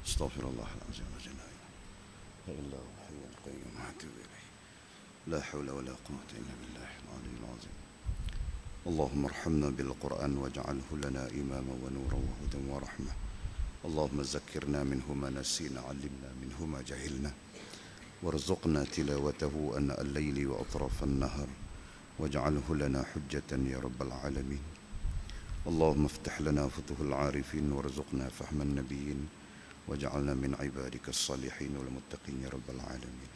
Astaghfirullahaladzim wa jalla la ilaha illal qayyum wa atubu ilaih. La haula wa la quwwata illa billahil aliyyil azim. Allahumma arhamna bil Qur'an waj'alhu lana imama wa nuran wa hudan wa rahmah. Allahumma zakkirna minhu ma nasina 'allimna minhu ma jahilna warzuqna tilawatahu ana al-laili wa atrafan nahar waj'alhu lana hujjatan ya rabbal alamin. Allahumma iftah lana futuhul 'arifin warzuqna fahman nabiyyin waj'alna min 'ibadika as-salihin wal muttaqin ya rabbal alamin.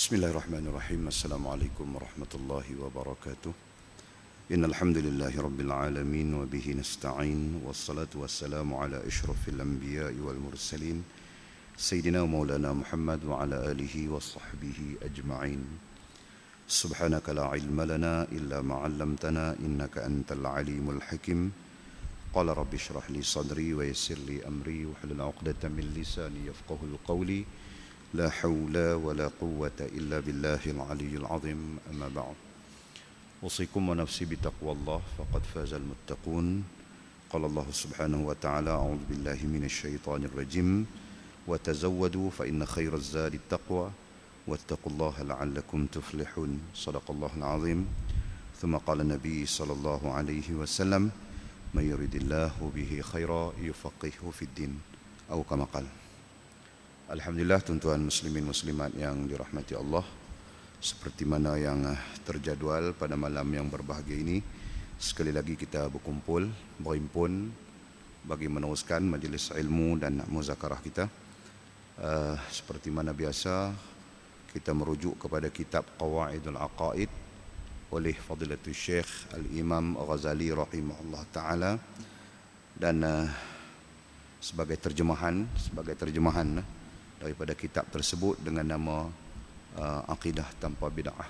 Bismillahirrahmanirrahim. Assalamualaikum warahmatullahi wabarakatuh. Innal hamdalillahi rabbil alamin wa bihi nasta'in wassalatu wassalamu ala asyrafil anbiya'i wal mursalin sayyidina maulana Muhammad wa ala alihi wa sahbihi ajma'in. Subhanaka la ilma lana illa ma 'allamtana innaka antal alimul hakim. Qala rabbi shrah li sadri wa yassir li amri wahlul 'uqdatam min lisani yafqahul qawli. La hawla wa la quwwata illa billahil aliyyil azim. Amma ba'd. Usikum wa nafsi bitaqwallah faqad fazal muttaqun. Qala Allah subhanahu wa ta'ala a'udzu billahi minasy syaithanir rajim wa tazawwadu fa inna khairaz zadi taqwa wattaqullaha la'allakum tuflihun. Shadaqallahul azim. Thumma qala Nabi sallallahu alaihi wasallam may yuridillahu bihi khaira yufaqihuhu fid din atau kama qala. Alhamdulillah tuan-tuan muslimin muslimat yang dirahmati Allah, seperti mana yang terjadual pada malam yang berbahagia ini, sekali lagi kita berkumpul, berhimpun bagi meneruskan majlis ilmu dan muzakarah kita. Seperti mana biasa, kita merujuk kepada kitab Qawaidul Aqaid oleh Fadilatul Syekh Al-Imam Ghazali rahimahullah ta'ala, dan sebagai terjemahan daripada kitab tersebut dengan nama Aqidah Tanpa Bid'ah.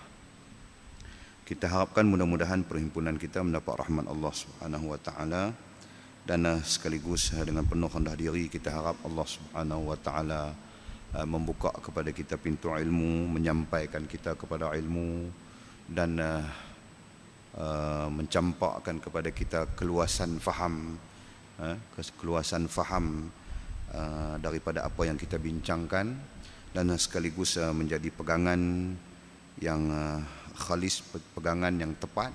Kita harapkan mudah-mudahan perhimpunan kita mendapat rahmat Allah Subhanahu wa taala, dan sekaligus dengan penuh rendah diri kita harap Allah Subhanahu wa taala membuka kepada kita pintu ilmu, menyampaikan kita kepada ilmu, dan mencampakkan kepada kita keluasan faham daripada apa yang kita bincangkan, dan sekaligus menjadi pegangan yang khalis, pegangan yang tepat,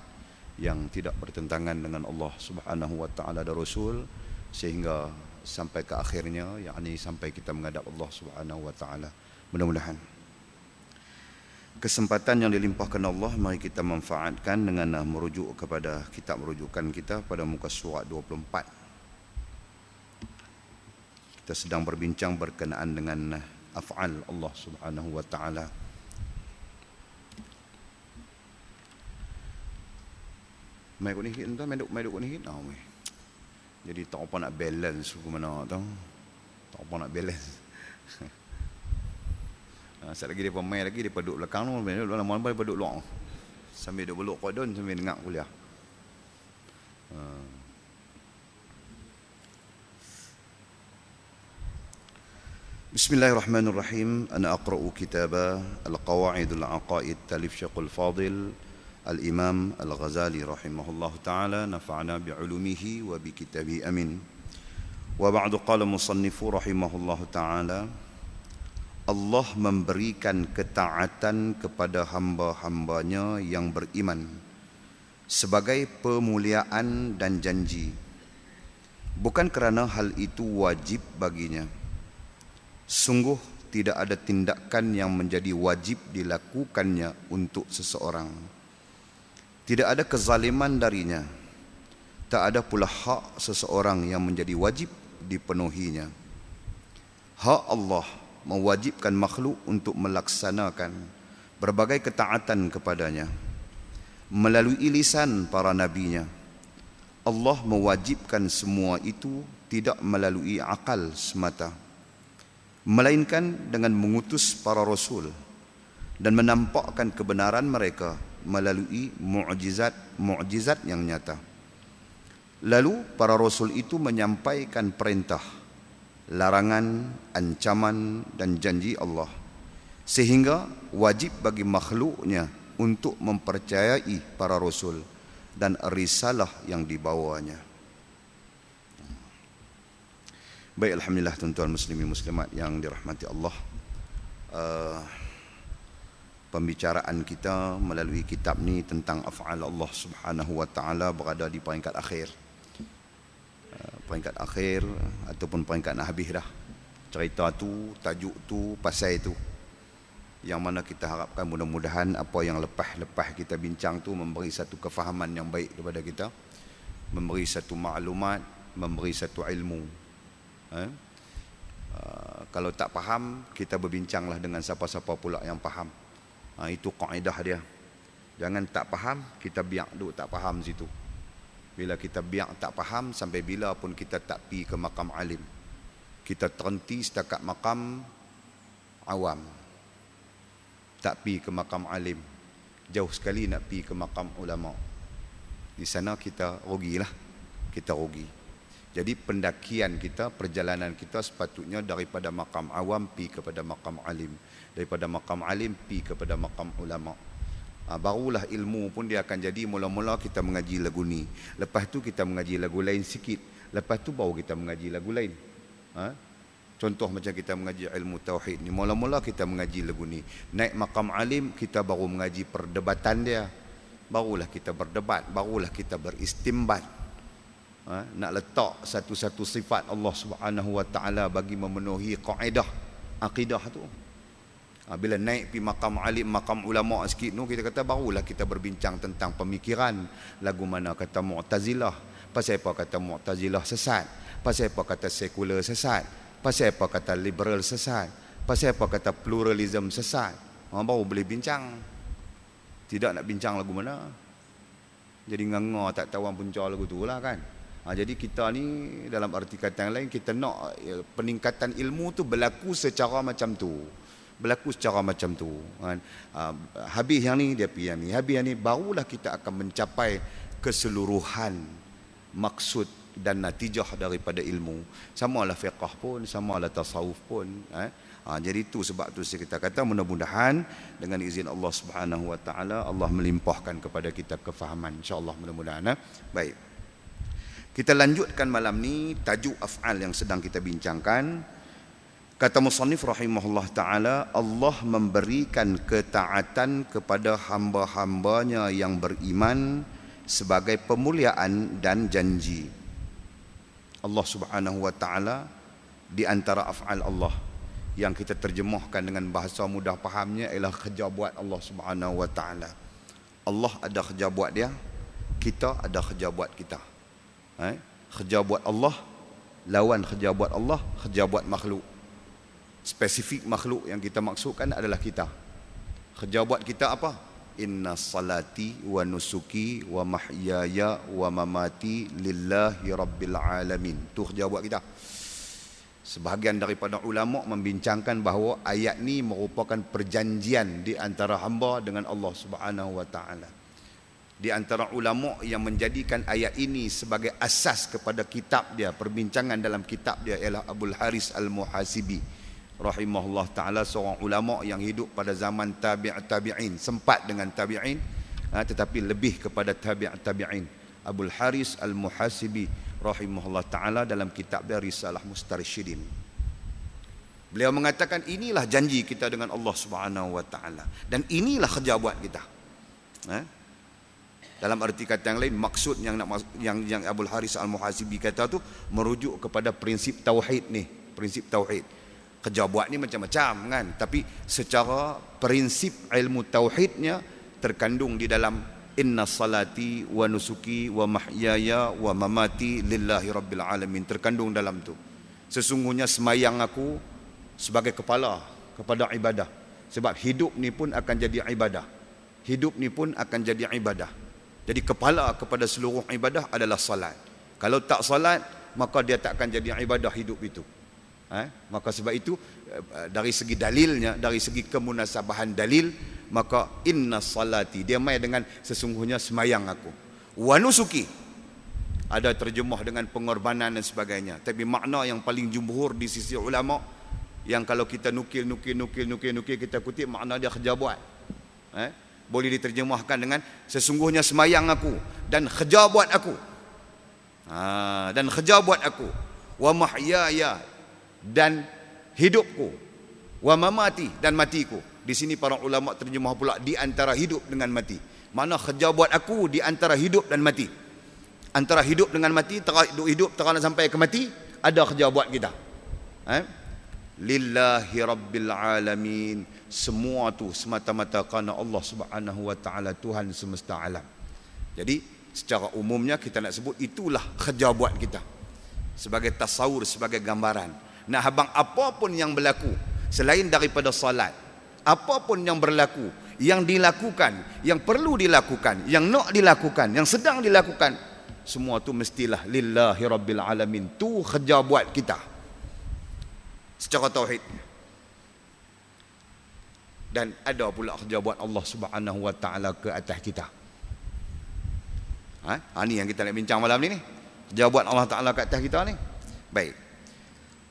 yang tidak bertentangan dengan Allah Subhanahu wa taala dan Rasul, sehingga sampai ke akhirnya, yakni sampai kita menghadap Allah Subhanahu wa taala. Mudah-mudahan kesempatan yang dilimpahkan Allah mari kita manfaatkan dengan merujuk kepada kitab rujukan kita pada muka surat 24. Kita sedang berbincang berkenaan dengan af'al Allah Subhanahu wa taala. Mai ko ni hit entah, mai duk ni hit. Jadi tak apa nak balance ke mana tau. Tak apa nak balance. Sat lagi depa mai lagi, depa duduk belakang tu, duduk lama depa duduk luar. Sambil duduk beluk kodon sambil dengar kuliah. Bismillahirrahmanirrahim. Ana aqra'u kitaba Al-Qawaidul Aqaid talif Syekhul Fadil Al-Imam Al-Ghazali rahimahullahu ta'ala, nafa'ana bi'ulumihi wa bi kitabihi amin. Wa ba'du, qala musannifu rahimahullahu ta'ala, Allah memberikan ketaatan kepada hamba-hambanya yang beriman sebagai pemuliaan dan janji, bukan kerana hal itu wajib baginya. Sungguh tidak ada tindakan yang menjadi wajib dilakukannya untuk seseorang. Tidak ada kezaliman darinya. Tak ada pula hak seseorang yang menjadi wajib dipenuhinya. Hak Allah mewajibkan makhluk untuk melaksanakan berbagai ketaatan kepadanya melalui lisan para nabinya. Allah mewajibkan semua itu tidak melalui akal semata, melainkan dengan mengutus para rasul dan menampakkan kebenaran mereka melalui mukjizat yang nyata. Lalu para rasul itu menyampaikan perintah, larangan, ancaman dan janji Allah, sehingga wajib bagi makhluknya untuk mempercayai para rasul dan risalah yang dibawanya. Baik, alhamdulillah tuan-tuan muslimin muslimat yang dirahmati Allah. Pembicaraan kita melalui kitab ni tentang af'al Allah Subhanahu wa taala berada di peringkat akhir. Peringkat akhir ataupun peringkat nak habis dah. Cerita tu, tajuk tu, pasal tu. Yang mana kita harapkan mudah-mudahan apa yang lepas-lepas kita bincang tu memberi satu kefahaman yang baik kepada kita, memberi satu maklumat, memberi satu ilmu. Kalau tak faham, kita berbincanglah dengan siapa-siapa pula yang faham. Itu kaedah dia. Jangan tak faham, kita biak duk tak faham situ. Bila kita biak tak faham, sampai bila pun kita tak pi ke makam alim, kita terhenti setakat makam awam, tak pi ke makam alim, jauh sekali nak pi ke makam ulama. Di sana kita rugilah, kita rugi. Jadi pendakian kita, perjalanan kita sepatutnya daripada makam awam pi kepada makam alim, daripada makam alim pi kepada makam ulama. Barulah ilmu pun dia akan jadi. Mula-mula kita mengaji lagu ni, lepas tu kita mengaji lagu lain sikit, lepas tu baru kita mengaji lagu lain. Contoh macam kita mengaji ilmu tauhid ni, mula-mula kita mengaji lagu ni, naik makam alim kita baru mengaji perdebatan dia, barulah kita berdebat, barulah kita beristimbat. Nak letak satu-satu sifat Allah Subhanahu wa taala bagi memenuhi kaedah akidah tu. Bila naik pi makam alim, makam ulama sikit tu, kita kata barulah kita berbincang tentang pemikiran. Lagu mana kata Mu'tazilah, pasal apa kata Mu'tazilah sesat, pasal apa kata sekular sesat, pasal apa kata liberal sesat, pasal apa kata pluralism sesat. Baru boleh bincang. Tidak nak bincang lagu mana, jadi nganga tak tahu punca lagu tu lah kan. Jadi kita ni dalam arti kata yang lain, kita nak peningkatan ilmu tu berlaku secara macam tu, berlaku secara macam tu kan. Habis yang ni dia pergi yang ni, habis yang ni, barulah kita akan mencapai keseluruhan maksud dan natijah daripada ilmu. Samalah fiqh pun, samalah tasawuf pun. Jadi itu sebab tu kita kata mudah-mudahan dengan izin Allah Subhanahu wa taala Allah melimpahkan kepada kita kefahaman, insya-Allah, mudah-mudahan. Baik. Kita lanjutkan malam ni tajuk af'al yang sedang kita bincangkan. Kata musannif rahimahullah ta'ala, Allah memberikan ketaatan kepada hamba-hambanya yang beriman sebagai pemuliaan dan janji. Allah Subhanahu wa ta'ala di antara af'al Allah yang kita terjemahkan dengan bahasa mudah fahamnya ialah kerja buat Allah Subhanahu wa ta'ala. Allah ada kerja buat dia, kita ada kerja buat kita. Kerja buat Allah lawan kerja buat Allah, kerja buat makhluk. Spesifik makhluk yang kita maksudkan adalah kita. Kerja buat kita apa? Inna salati wa nusuki wa mahyaya wa mamati lillahi rabbil alamin. Itu kerja buat kita. Sebahagian daripada ulama membincangkan bahawa ayat ni merupakan perjanjian di antara hamba dengan Allah Subhanahu wa taala. Di antara ulama yang menjadikan ayat ini sebagai asas kepada kitab dia, perbincangan dalam kitab dia, ialah Abul Haris Al-Muhasibi rahimahullah ta'ala, seorang ulama yang hidup pada zaman tabi'in, sempat dengan tabi'in, tetapi lebih kepada tabi'in. Abul Haris Al-Muhasibi rahimahullah ta'ala dalam kitab dia Risalah Mustarsyidin, beliau mengatakan inilah janji kita dengan Allah Subhanahu wa ta'ala, dan inilah kerja buat kita. Dalam arti kata yang lain, maksud yang Abul Haris Al-Muhasibi kata tu merujuk kepada prinsip tauhid ni, prinsip tauhid. Kerja buat ni macam-macam kan, tapi secara prinsip ilmu tauhidnya terkandung di dalam inna salati wa nusuki wa mahyaya wa mamati lillahi rabbil alamin, terkandung dalam tu. Sesungguhnya semayang aku sebagai kepala kepada ibadah, sebab hidup ni pun akan jadi ibadah, hidup ni pun akan jadi ibadah. Jadi kepala kepada seluruh ibadah adalah salat. Kalau tak salat, maka dia tak akan jadi ibadah hidup itu. Maka sebab itu dari segi dalilnya, dari segi kemunasabahan dalil, maka inna salati, dia mai dengan sesungguhnya semayang aku, wa nusuki, ada terjemah dengan pengorbanan dan sebagainya. Tapi makna yang paling jumhur di sisi ulama, yang kalau kita nukil kita kutip, makna dia kerja buat, boleh diterjemahkan dengan sesungguhnya semayang aku dan kerja buat aku, dan kerja buat aku, wa mahyaya, dan hidupku, wa mamati, dan matiku. Di sini para ulama terjemah pula di antara hidup dengan mati. Mana kerja buat aku di antara hidup dan mati. Antara hidup dengan mati, hidup terkena sampai ke mati, ada kerja buat kita. Lillahi rabbil alamin. Semua tu semata-mata kerana Allah Subhanahu wa taala, Tuhan semesta alam. Jadi secara umumnya kita nak sebut itulah kerja buat kita, sebagai tasawur, sebagai gambaran. Nah, abang apapun yang berlaku selain daripada salat, apapun yang berlaku, yang dilakukan, yang perlu dilakukan, yang nak dilakukan, yang sedang dilakukan, semua tu mestilah lillahi rabbil alamin. Tu kerja buat kita secara tauhid. Dan ada pula kerja buat Allah Subhanahu wa taala ke atas kita. Ni yang kita nak bincang malam ni. Kerja buat Allah taala ke atas kita ni. Baik.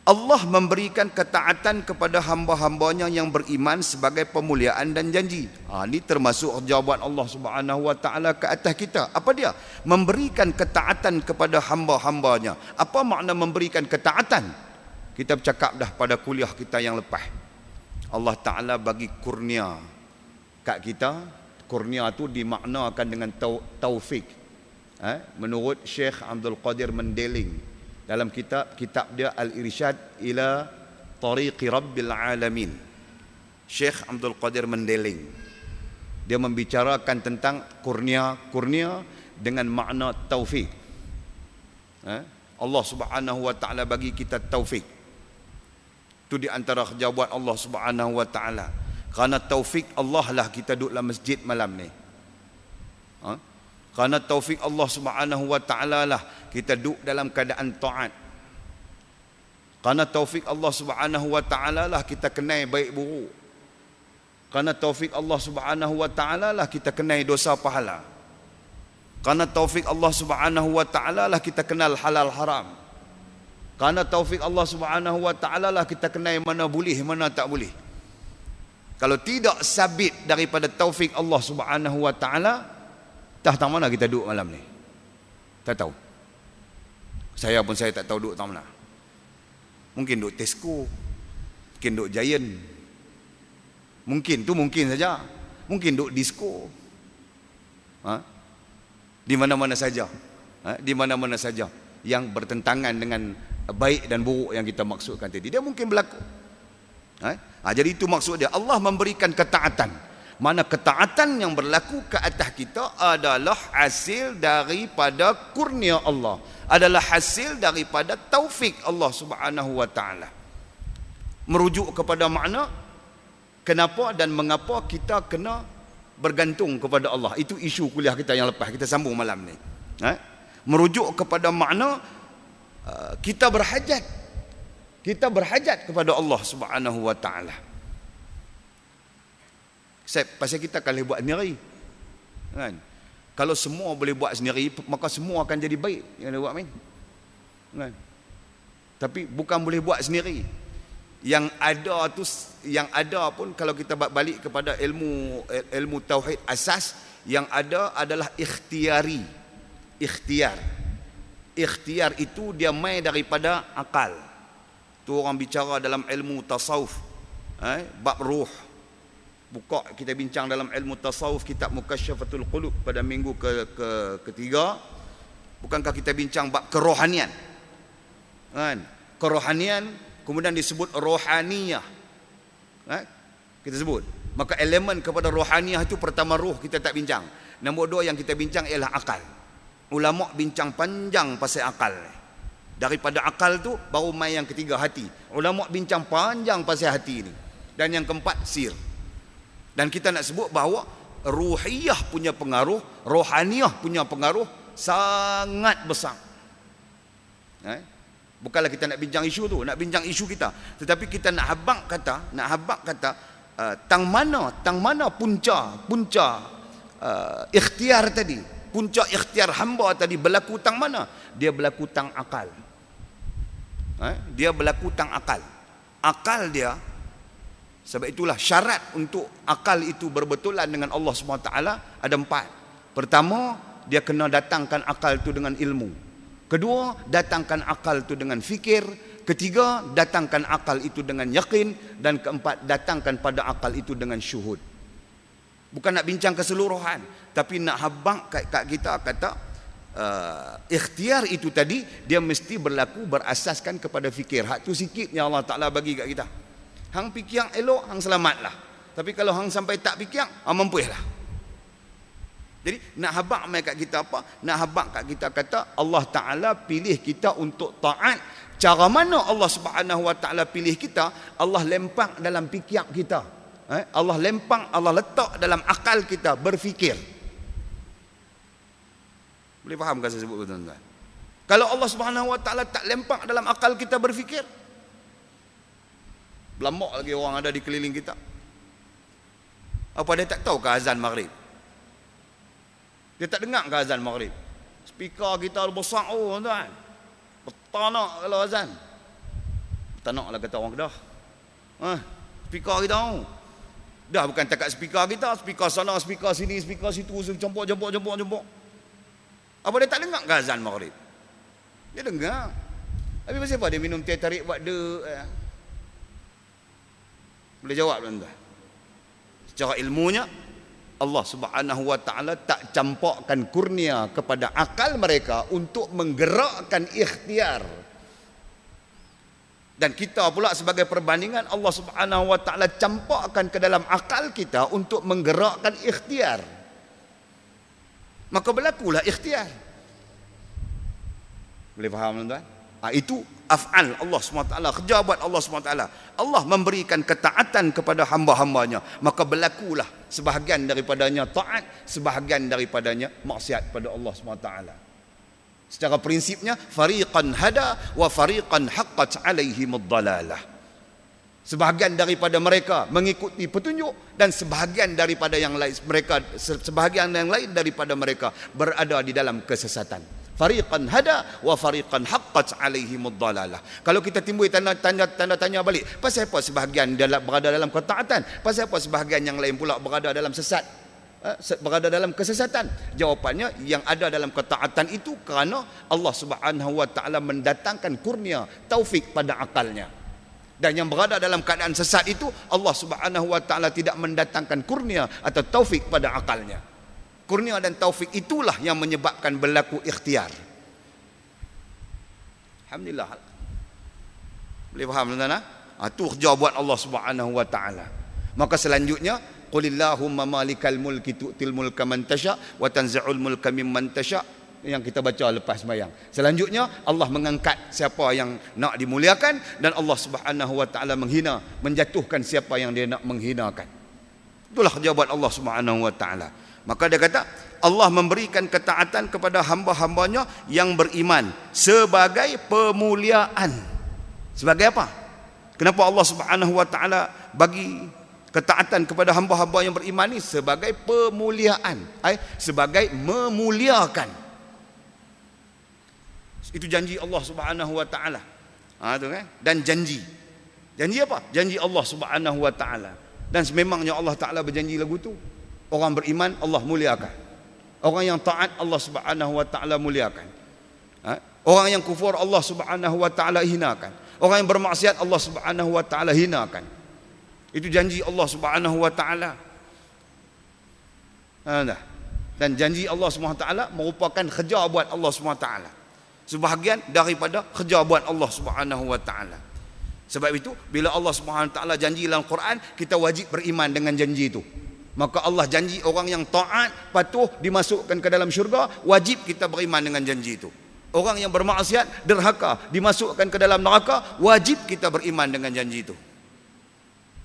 Allah memberikan ketaatan kepada hamba-hambanya yang beriman sebagai pemuliaan dan janji. Ini termasuk jawaban Allah Subhanahu wa taala ke atas kita. Apa dia? Memberikan ketaatan kepada hamba-hambanya. Apa makna memberikan ketaatan? Kita bercakap dah pada kuliah kita yang lepas. Allah Taala bagi kurnia kat kita. Kurnia tu dimaknakan dengan taufik. Menurut Syekh Abdul Qadir Mendeling, dalam kitab dia Al-Irsyad ila Tariqi Rabbil Alamin, Syekh Abdul Qadir Mendeling, dia membicarakan tentang kurnia dengan makna taufik. Allah Subhanahu wa taala bagi kita taufik. Itu di antara kerja buat Allah Subhanahu wa taala. Kerana taufik Allah lah kita duduk dalam masjid malam ni. Kerana taufik Allah Subhanahu wa taala lah kita duduk dalam keadaan taat. Kerana taufik Allah Subhanahu wa taala lah kita kenal baik buruk. Kerana taufik Allah Subhanahu wa taala lah kita kenal dosa pahala. Kerana taufik Allah Subhanahu wa taala lah kita kenal halal haram. Kerana taufik Allah Subhanahu wa taala lah kita kenal mana boleh, mana tak boleh. Kalau tidak sabit daripada taufik Allah Subhanahu wa taala, tak mana kita duduk malam ni. Tak tahu. Saya tak tahu duduk tak mana. Mungkin duduk Tesco, mungkin duduk Giant, mungkin saja. Mungkin duduk disco, di mana-mana saja. Di mana-mana saja yang bertentangan dengan baik dan buruk yang kita maksudkan tadi, dia mungkin berlaku. Jadi itu maksud dia. Allah memberikan ketaatan. Mana ketaatan yang berlaku ke atas kita adalah hasil daripada kurnia Allah, adalah hasil daripada taufik Allah Subhanahu wa taala. Merujuk kepada makna kenapa dan mengapa kita kena bergantung kepada Allah. Itu isu kuliah kita yang lepas, kita sambung malam ni. Merujuk kepada makna kita berhajat kepada Allah Subhanahu wa taala. Pasal kita akan boleh buat sendiri, kan? Kalau semua boleh buat sendiri, maka semua akan jadi baik yang dia buat, kan? Tapi bukan boleh buat sendiri. Yang ada pun kalau kita balik kepada ilmu tauhid asas, yang ada adalah ikhtiar itu dia mai daripada akal. Tu orang bicara dalam ilmu tasawuf, bab ruh. Buka kita bincang dalam ilmu tasawuf kitab Mukasyafatul Qulub pada minggu ketiga. Bukankah kita bincang bab kerohanian, kan? Kerohanian kemudian disebut rohaniyah, kita sebut. Maka elemen kepada rohaniyah itu, pertama ruh kita tak bincang. Nombor dua yang kita bincang ialah akal. Ulama bincang panjang pasal akal. Daripada akal tu baru mai yang ketiga, hati. Ulama bincang panjang pasal hati ni. Dan yang keempat sir. Dan kita nak sebut bahawa ruhiyah punya pengaruh, rohaniyah punya pengaruh sangat besar. Bukanlah kita nak bincang isu tu, nak bincang isu kita, tetapi kita nak habaq kata tang mana punca ikhtiar tadi, punca ikhtiar hamba tadi berlaku tang mana? Dia berlaku tang akal. Dia berlaku tang akal. Akal dia, sebab itulah syarat untuk akal itu berbetulan dengan Allah SWT ada 4. Pertama, dia kena datangkan akal itu dengan ilmu. Kedua, datangkan akal itu dengan fikir. Ketiga, datangkan akal itu dengan yakin. Dan keempat, datangkan pada akal itu dengan syuhud. Bukan nak bincang keseluruhan, tapi nak habang kat kita kata ikhtiar itu tadi dia mesti berlaku berasaskan kepada fikir. Hak tu sikit yang Allah Ta'ala bagi kat kita. Hang fikir yang elok, hang selamatlah. Tapi kalau hang sampai tak fikir, mampuhlah. Jadi nak habaq mai kat kita apa? Nak habaq kat kita kata Allah Ta'ala pilih kita untuk taat. Cara mana Allah Subhanahu Wa Ta'ala pilih kita? Allah lempang dalam fikir kita. Allah lempang, Allah letak dalam akal kita berfikir. Boleh faham kan saya sebut tuan-tuan? Kalau Allah Subhanahu Wa Ta'ala tak lempang dalam akal kita berfikir, belambak lagi orang ada di keliling kita. Apa dia tak tahu ke azan maghrib? Dia tak dengar ke azan maghrib? Speaker kita besar tuan. Betanak kalau azan. Betanaklah kata orang Kedah. Speaker kita dah bukan takat speaker kita, speaker sana, speaker sini, speaker situ, jemput. Apa dia tak dengar ke azan maghrib? Dia dengar. Tapi pasal apa dia minum teh tarik buat Boleh jawab tuan-tuan? Secara ilmunya Allah Subhanahu Wa Ta'ala tak campakkan kurnia kepada akal mereka untuk menggerakkan ikhtiar. Dan kita pula sebagai perbandingan, Allah Subhanahu Wa Ta'ala campakkan ke dalam akal kita untuk menggerakkan ikhtiar. Maka berlakulah ikhtiar. Boleh faham tuan-tuan? Itu af'al Allah SWT, kerja buat Allah SWT. Allah memberikan ketaatan kepada hamba-hambanya, maka berlakulah sebahagian daripadanya taat, sebahagian daripadanya maksiat pada Allah SWT. Secara prinsipnya fariqan hada wa fariqan haqqat alaihimud dalalah. Sebahagian daripada mereka mengikuti petunjuk dan sebahagian daripada yang lain daripada mereka berada di dalam kesesatan. Fariqan hada wa fariqan haqqat alaihimud dalalah. Kalau kita timbul tanda-tanya balik, pasal apa sebahagian berada dalam ketaatan, pasal apa sebahagian yang lain pula berada dalam sesat, berada dalam kesesatan? Jawapannya, yang ada dalam ketaatan itu kerana Allah Subhanahu Wa Ta'ala mendatangkan kurnia taufik pada akalnya. Dan yang berada dalam keadaan sesat itu Allah Subhanahu Wa Ta'ala tidak mendatangkan kurnia atau taufik pada akalnya. Kurnia dan taufik itulah yang menyebabkan berlaku ikhtiar. Alhamdulillah. Boleh faham tuan-tuan? Itu kerja buat Allah Subhanahu Wa Ta'ala. Maka selanjutnya, qulillahumma malikal mulki tu'til mulka man tasha wa tanzi'ul mulka mimman tasha, yang kita baca lepas sembahyang. Selanjutnya Allah mengangkat siapa yang nak dimuliakan, dan Allah Subhanahu Wa Ta'ala menghina, menjatuhkan siapa yang dia nak menghinakan. Itulah kerja buat Allah Subhanahu Wa Ta'ala. Maka dia kata Allah memberikan ketaatan kepada hamba-hambanya yang beriman sebagai pemuliaan. Sebagai apa? Kenapa Allah Subhanahu Wa Ta'ala bagi ketaatan kepada hamba-hamba yang beriman ini? Sebagai pemuliaan, sebagai memuliakan. Itu janji Allah Subhanahu Wa Ta'ala. Dan janji apa? Janji Allah Subhanahu Wa Ta'ala. Dan sememangnya Allah Ta'ala berjanji lagu tu. Orang beriman Allah muliakan. Orang yang taat Allah Subhanahu Wa Ta'ala muliakan. Orang yang kufur Allah Subhanahu Wa Ta'ala hinakan. Orang yang bermaksiat Allah Subhanahu Wa Ta'ala hinakan. Itu janji Allah Subhanahu Wa Ta'ala. Dan janji Allah Subhanahu Wa Ta'ala merupakan kerja buat Allah Subhanahu Wa Ta'ala. Sebahagian daripada kerja buat Allah Subhanahu Wa Ta'ala. Sebab itu bila Allah Subhanahu Wa Ta'ala janji dalam Quran, kita wajib beriman dengan janji itu. Maka Allah janji orang yang taat, patuh, dimasukkan ke dalam syurga, wajib kita beriman dengan janji itu. Orang yang bermaksiat, derhaka, dimasukkan ke dalam neraka, wajib kita beriman dengan janji itu.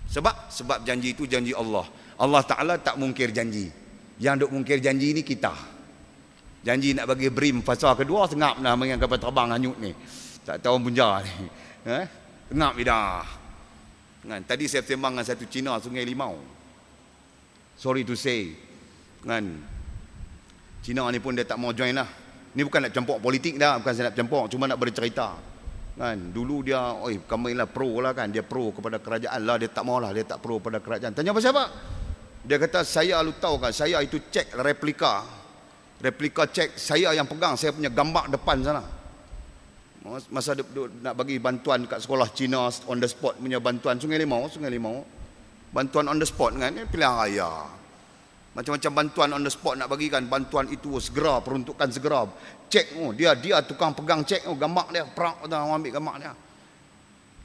Sebab janji itu janji Allah. Allah Ta'ala tak mungkir janji. Yang duk mungkir janji ini kita. Janji nak bagi brim fasa kedua, sengap nak dengan kapal terbang hanyut ni. Tak tahu punca ni. Ngap dah. Kan, tadi saya sembang dengan satu Cina Sungai Limau. Sorry to say. Kan, Cina ni pun dia tak mau join lah. Ni bukan nak campur politik dah, bukan saya nak campur, cuma nak bercerita. Kan, dulu dia, kami lah pro lah kan, dia pro kepada kerajaan lah, dia tak mau lah, dia tak pro kepada kerajaan. Tanya pasal apa? Dia kata, saya lu tahu kan, saya itu cek replika cek, saya yang pegang, saya punya gambar depan sana. Masa nak bagi bantuan kat sekolah Cina on the spot punya bantuan Sungai Limau bantuan on the spot kan, pilihan raya macam-macam bantuan on the spot nak bagikan, bantuan itu segera, peruntukan segera, cek dia tukang pegang cek, gambar dia perak, orang ambil gambar dia.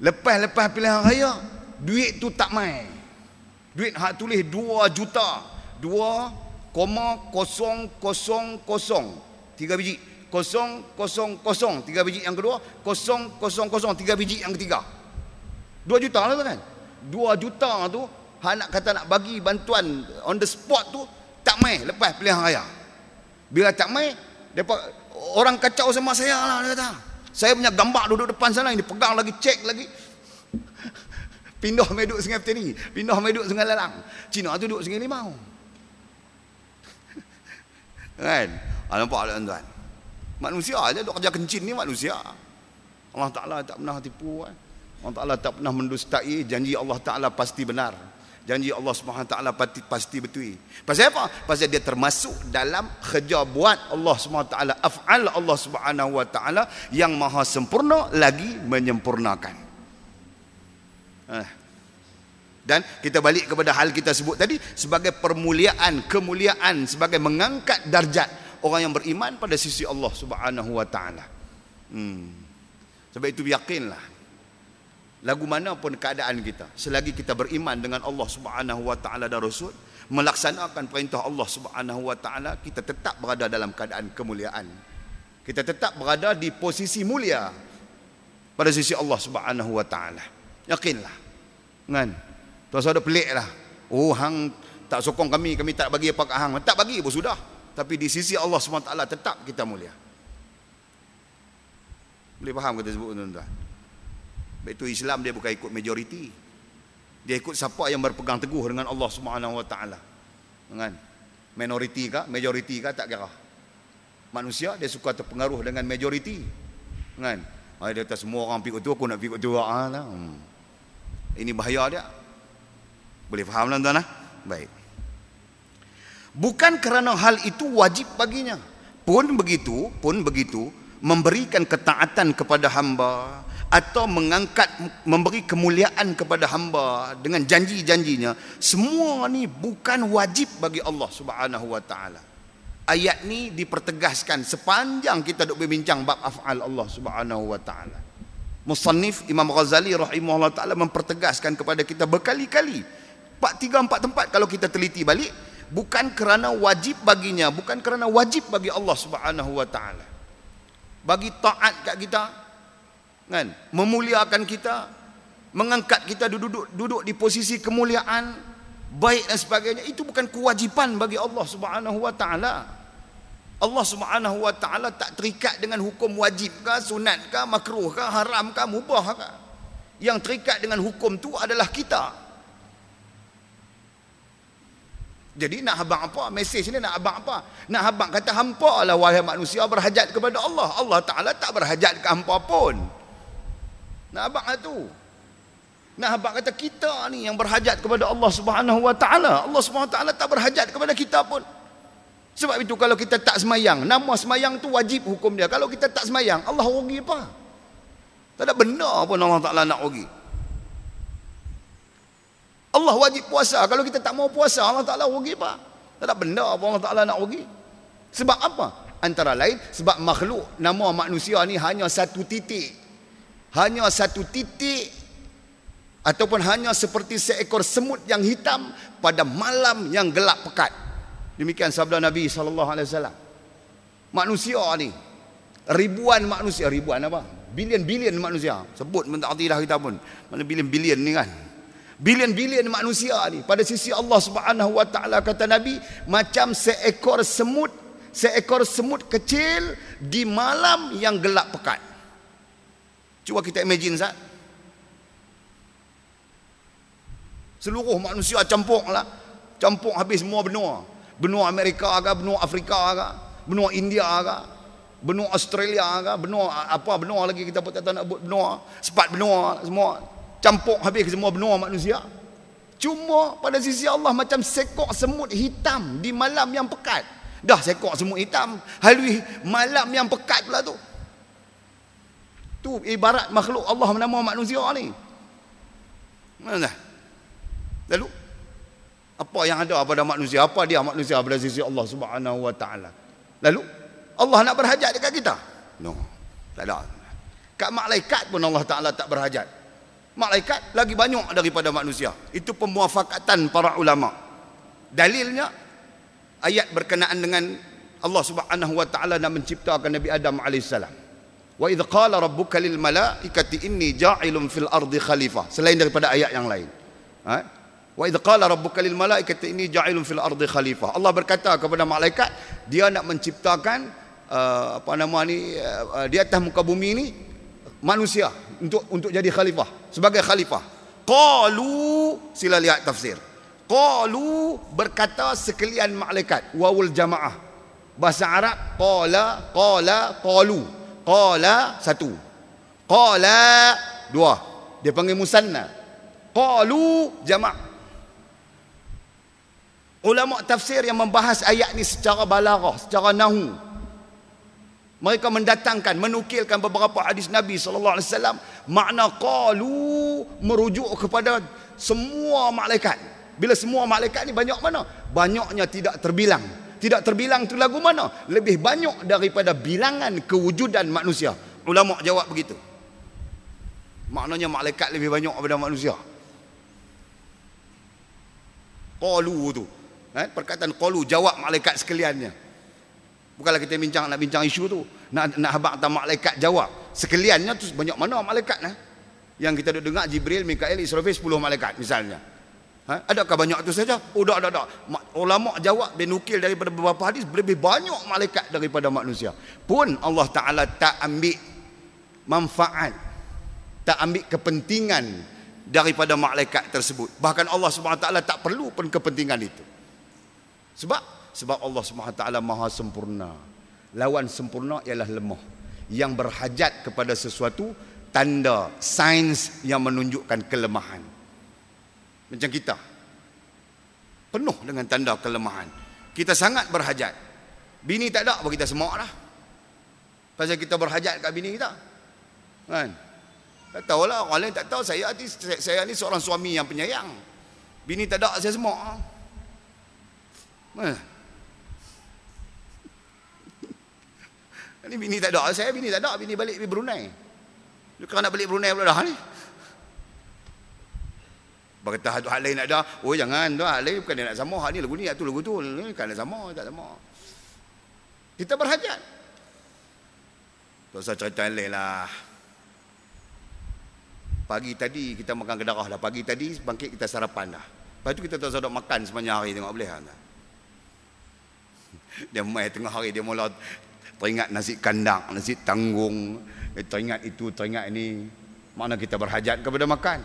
Lepas pilihan raya duit tu tak main, duit hak tulis 2 juta 2,000 3 biji 000 3 biji yang kedua 000 3 biji yang ketiga 2 juta lah tu kan. 2 juta tu nak kata nak bagi bantuan on the spot tu tak mai lepas pilihan raya. Bila tak mai orang kacau sama saya lah, dia kata saya punya gambar duduk depan sana, ini pegang lagi, cek lagi. Pindah mai duduk Sungai Petani, pindah mai duduk Sungai Lalang. Cina tu duduk Sungai Limau. Kan, nampak tak tuan-tuan? Manusia aja duk kerja kencing ni, manusia. Allah Ta'ala tak pernah tipu kan? Allah Ta'ala tak pernah mendustai. Janji Allah Ta'ala pasti benar, janji Allah Subhanahu Ta'ala pasti betul. Pasal apa? Pasal dia termasuk dalam kerja buat Allah Subhanahu Ta'ala, af'al Allah Subhanahu Wa Ta'ala yang maha sempurna lagi menyempurnakan. Dan kita balik kepada hal kita sebut tadi, sebagai permuliaan, kemuliaan, sebagai mengangkat darjat orang yang beriman pada sisi Allah Subhanahu Wa Ta'ala. Sebab itu yakinlah, lagu mana pun keadaan kita, selagi kita beriman dengan Allah Subhanahu Wa Ta'ala dan Rasul, melaksanakan perintah Allah Subhanahu Wa Ta'ala, kita tetap berada dalam keadaan kemuliaan. Kita tetap berada di posisi mulia pada sisi Allah Subhanahu Wa Ta'ala. Yakinlah. Kan? Tuan saudara pelik lah. Hang tak sokong kami tak bagi apa kat hang. Tak bagi pun sudah. Tapi di sisi Allah SWT tetap kita mulia. Boleh faham kata sebut tuan-tuan? Itu Islam dia bukan ikut majoriti. Dia ikut siapa yang berpegang teguh dengan Allah SWT. Kan? Minoriti kah, majoriti kah, tak kira. Manusia dia suka terpengaruh dengan majoriti. Kan? Dia kata semua orang pikir tu, aku nak pikir tu. Ini bahaya dia. Boleh faham tuan-tuan? Baik. Bukan kerana hal itu wajib baginya. Pun begitu, memberikan ketaatan kepada hamba atau memberi kemuliaan kepada hamba dengan janji-janjinya, semua ni bukan wajib bagi Allah Subhanahu Wa Ta'ala. Ayat ni dipertegaskan sepanjang kita duk berbincang bab af'al Allah Subhanahu Wa Ta'ala. Musannif Imam Ghazali rahimahullah ta'ala mempertegaskan kepada kita berkali-kali, 3-4 tempat kalau kita teliti balik, bukan kerana wajib baginya, bukan kerana wajib bagi Allah Subhanahu Wa Ta'ala, bagi taat kat kita, kan, memuliakan kita, mengangkat kita duduk di posisi kemuliaan, baik dan sebagainya. Itu bukan kewajipan bagi Allah Subhanahu Wa Ta'ala. Allah Subhanahu Wa Ta'ala tak terikat dengan hukum wajib kah, sunat kah, makruh kah, haram kah, mubah kah. Yang terikat dengan hukum tu adalah kita. Jadi nak habang apa? Mesej ni nak habang apa? Nak habang kata hampa lah wahai manusia berhajat kepada Allah. Allah Ta'ala tak berhajat ke hampa pun. Nak habang lah tu. Nak habang kata kita ni yang berhajat kepada Allah Subhanahu Wa Ta'ala. Allah Subhanahu Wa Ta'ala tak berhajat kepada kita pun. Sebab itu kalau kita tak semayang, nama semayang tu wajib hukum dia. Kalau kita tak semayang, Allah rugi apa? Tak ada benda pun Allah Ta'ala nak rugi. Allah wajib puasa, kalau kita tak mau puasa, Allah Ta'ala rugi apa? Tak ada benda apa Allah Ta'ala nak rugi. Sebab apa? Antara lain, sebab makhluk, nama manusia ni hanya satu titik. Hanya satu titik, ataupun hanya seperti seekor semut yang hitam pada malam yang gelap pekat. Demikian sabda Nabi SAW. Manusia ni, ribuan manusia, ribuan apa? Bilion-bilion manusia. Sebut pun tak arti dah kita pun. Mana bilion-bilion ni kan? Bilion-bilion manusia ni, pada sisi Allah Subhanahu Wa Ta'ala, kata Nabi, macam seekor semut kecil di malam yang gelap pekat. Cuba kita imagine Ustaz. Seluruh manusia campur habis semua benua. Benua Amerika ke, benua Afrika ke, benua India ke, benua Australia ke, benua lagi kita pun tak tahu nak buat benua, sepat benua semua campur habis ke semua benua manusia. Cuma pada sisi Allah macam sekok semut hitam di malam yang pekat. Dah sekok semut hitam, halui malam yang pekat pula tu. Tu ibarat makhluk Allah menama manusia ni. Mana? Lalu apa yang ada pada manusia? Apa dia manusia pada sisi Allah Subhanahu wa taala? Lalu Allah nak berhajat dekat kita? No. Tak ada. Kat malaikat pun Allah Taala tak berhajat. Malaikat lagi banyak daripada manusia. Itu pemuafakatan para ulama. Dalilnya ayat berkenaan dengan Allah Subhanahu wa taala nak menciptakan Nabi Adam alaihissalam. Wa idz qala rabbuka lil malaikati inni ja'ilun fil ardi khalifah. Selain daripada ayat yang lain. Wa idz qala rabbuka lil malaikati inni ja'ilun fil ardi khalifah. Allah berkata kepada malaikat, dia nak menciptakan di atas muka bumi ini manusia untuk jadi khalifah, sebagai khalifah. Qalu, sila lihat tafsir. Qalu berkata sekalian malaikat, wawul jamaah. Bahasa Arab qala, qalu. Qala satu, qala dua. Dia panggil musanna. Qalu jama'. Ulama tafsir yang membahas ayat ni secara balaghah, secara nahu, mereka mendatangkan, menukilkan beberapa hadis Nabi SAW. Makna qalu merujuk kepada semua malaikat. Bila semua malaikat ni banyak mana? Banyaknya tidak terbilang. Tidak terbilang tu lagu mana? Lebih banyak daripada bilangan kewujudan manusia. Ulama jawab begitu. Maknanya malaikat lebih banyak daripada manusia. Qalu tu. Perkataan qalu, jawab malaikat sekaliannya. Bukanlah kita nak bincang isu tu. Nak habaq tak malaikat jawab. Sekaliannya tu banyak mana malaikat yang kita dengar Jibril, Mikail, Israfil 10 malaikat misalnya. Adakah banyak tu saja? Oh tak. Ulama jawab, dia nukil daripada beberapa hadis, lebih banyak malaikat daripada manusia. Pun Allah Ta'ala tak ambil manfaat, tak ambil kepentingan daripada malaikat tersebut. Bahkan Allah SWT tak perlu pun kepentingan itu. Sebab Allah SWT maha sempurna. Lawan sempurna ialah lemah. Yang berhajat kepada sesuatu, tanda, sains yang menunjukkan kelemahan. Macam kita, penuh dengan tanda kelemahan. Kita sangat berhajat. Bini tak ada, kita semak lah. Pasal kita berhajat kat bini kita. Kan? Tak tahulah, orang lain tak tahu. Saya ni seorang suami yang penyayang. Bini tak ada, saya semak. Ni bini tak ada, saya bini tak ada, bini balik pergi Brunei. Dia nak balik Brunei pula dah ni. Berkata hak lain nak ada, oh jangan tu, hak lain bukan dia nak sama, hak ni lagu ni, hak tu lagu tu, ni kan nak sama, tak sama. Kita berhajat. Tak usah cerita lain lah. Pagi tadi kita makan kedarah dah, pagi tadi bangkit kita sarapan dah. Lepas tu kita tak usah makan sepanjang hari, tengok boleh tak? Dia mai tengah hari dia mula teringat nasi kandang, nasi tanggung, teringat itu, teringat ini. Mana kita berhajat kepada makan,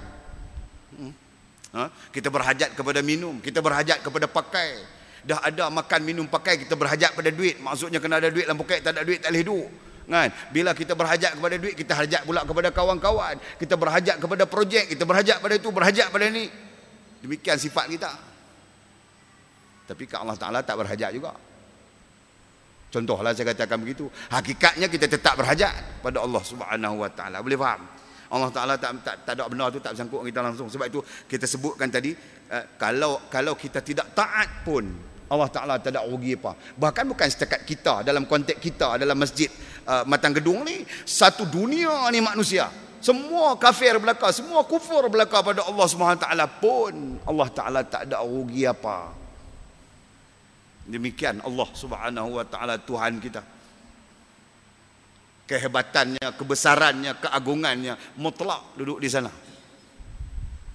kita berhajat kepada minum, kita berhajat kepada pakai. Dah ada makan, minum, pakai, kita berhajat pada duit. Maksudnya kena ada duit dalam poket, tak ada duit tak boleh hidup kan? Bila kita berhajat kepada duit, kita hajat pula kepada kawan-kawan, kita berhajat kepada projek, kita berhajat pada itu, berhajat pada ini. Demikian sifat kita. Tapi ke Allah Ta'ala tak berhajat juga. Contohlah saya katakan begitu. Hakikatnya kita tetap berhajat pada Allah Subhanahu wa taala. Boleh faham? Allah Taala tak ada benda tu tak bersangkut dengan kita langsung. Sebab itu kita sebutkan tadi, kalau kita tidak taat pun Allah Taala tak ada rugi apa. Bahkan bukan setakat kita, dalam konteks kita dalam masjid Matang Gedung ni, satu dunia ni manusia. Semua kafir belaka, semua kufur belaka pada Allah Subhanahu wa taala pun Allah Taala tak ada rugi apa. Demikian Allah Subhanahu wa taala Tuhan kita. Kehebatannya, kebesarannya, keagungannya mutlak duduk di sana.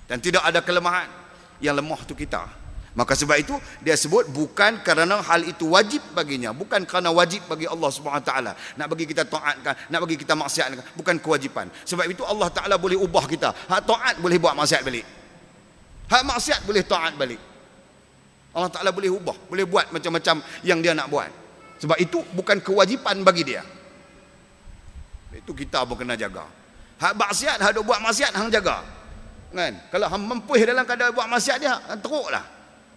Dan tidak ada kelemahan. Yang lemah tu kita. Maka sebab itu dia sebut bukan kerana hal itu wajib baginya, bukan kerana wajib bagi Allah Subhanahu Wa Taala nak bagi kita taatkan, nak bagi kita maksiatkan, bukan kewajipan. Sebab itu Allah Taala boleh ubah kita. Hak taat boleh buat maksiat balik. Hak maksiat boleh taat balik. Allah Taala boleh ubah, boleh buat macam-macam yang dia nak buat. Sebab itu bukan kewajipan bagi dia. Itu kita pun kena jaga. Hak maksiat, hak duk buat maksiat hang jaga. Kan? Kalau hang mempuih dalam keadaan buat maksiat dia, teruklah.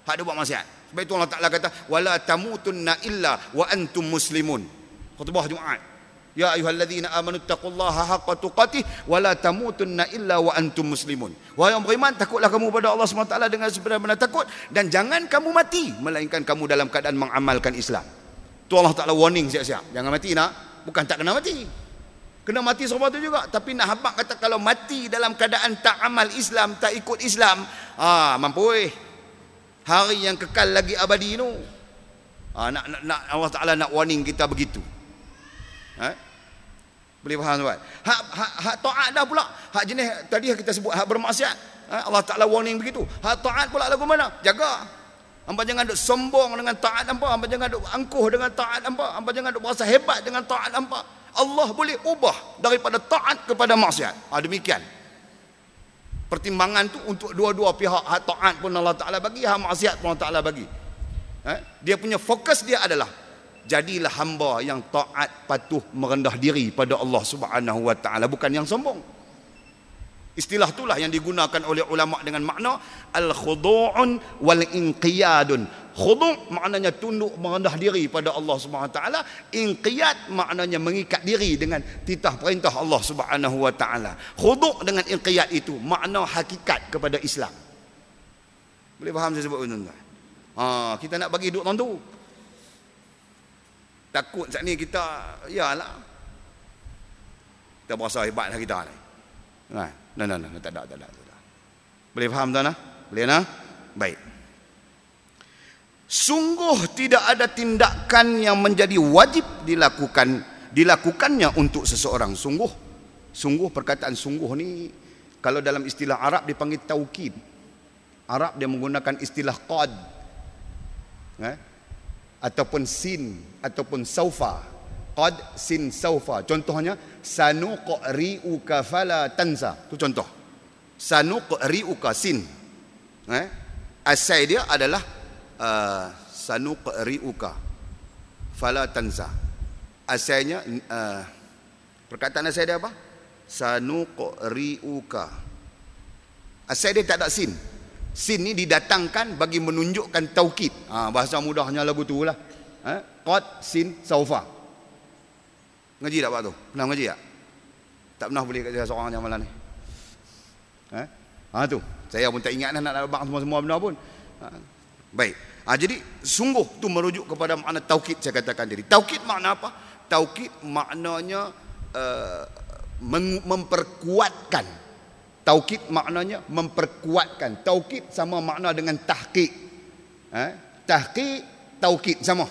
Hak dia buat maksiat. Sebab itu Allah Ta'ala kata wala tamutunna illa wa antum muslimun. Khutbah Jumaat. Ya ayyuhallazina amanu taqullaha haqqa tuqatih wala tamutunna illa wa antum muslimun. Wahai yang beriman, takutlah kamu pada Allah SWT dengan sebenar-benar takut, dan jangan kamu mati melainkan kamu dalam keadaan mengamalkan Islam. Tu Allah Ta'ala warning siap-siap. Jangan mati nak. Bukan tak kena mati. Kena mati serba tu juga. Tapi nak habaq kata kalau mati dalam keadaan tak amal Islam, tak ikut Islam, mampu hari yang kekal lagi abadi tu. Nak Allah Ta'ala nak warning kita begitu. Boleh faham tuan? Hak taat dah pula. Hak jenis tadi kita sebut hak bermaksiat. Allah Ta'ala warning begitu. Hak taat pula lagu mana? Jaga. Hangpa jangan duk sombong dengan taat hangpa. Hangpa jangan duk angkuh dengan taat hangpa. Hangpa jangan duk berasa hebat dengan taat hangpa. Allah boleh ubah daripada taat kepada maksiat. Demikian. Pertimbangan tu untuk dua-dua pihak. Hak taat pun Allah Ta'ala bagi, hak maksiat pun Allah Ta'ala bagi. Dia punya fokus dia adalah jadilah hamba yang taat, patuh, merendah diri pada Allah Subhanahu Wa Ta'ala, bukan yang sombong. Istilah itulah yang digunakan oleh ulama dengan makna al-khudu'un wal-inqiyadun. Khudu' maknanya tunduk, merendah diri pada Allah Subhanahu Wa Ta'ala. Inqiyad maknanya mengikat diri dengan titah perintah Allah Subhanahu Wa Ta'ala. Khudu' dengan inqiyad itu makna hakikat kepada Islam. Boleh faham saya sebut tuan-tuan? Kita nak bagi duduk tentu. Takut saat ni kita, yalah, kita berasa hebat lah kita ni. Tak ada. Boleh faham tuan? Boleh nah? Baik. Sungguh tidak ada tindakan yang menjadi wajib dilakukannya untuk seseorang. Sungguh perkataan sungguh ni kalau dalam istilah Arab dipanggil taukid. Arab dia menggunakan istilah qad, ataupun sin, ataupun saufa. Qad, sin, saufa. Contohnya sanuqri'uka fala tansa. Itu contoh. Sanuqri'uka, sin. Asal dia adalah sanuqri'uka fala tansa. Asalnya perkataan asal dia apa? Sanuqri'uka. Asal dia tak ada sin. Sin ni didatangkan bagi menunjukkan taukid. Bahasa mudahnya lagu tu lah. Qad, sin, saufa. Ngaji tak Pak tu? Pernah ngaji tak? Tak pernah boleh kat saya seorang yang malam ni. Tu. Saya pun tak ingat nak abang semua benda pun. Baik. Jadi sungguh tu merujuk kepada makna taukid saya katakan tadi. Taukid makna apa? Taukid maknanya memperkuatkan. Taukid maknanya memperkuatkan. Taukid sama makna dengan tahqiq. Tahqiq, taukid sama.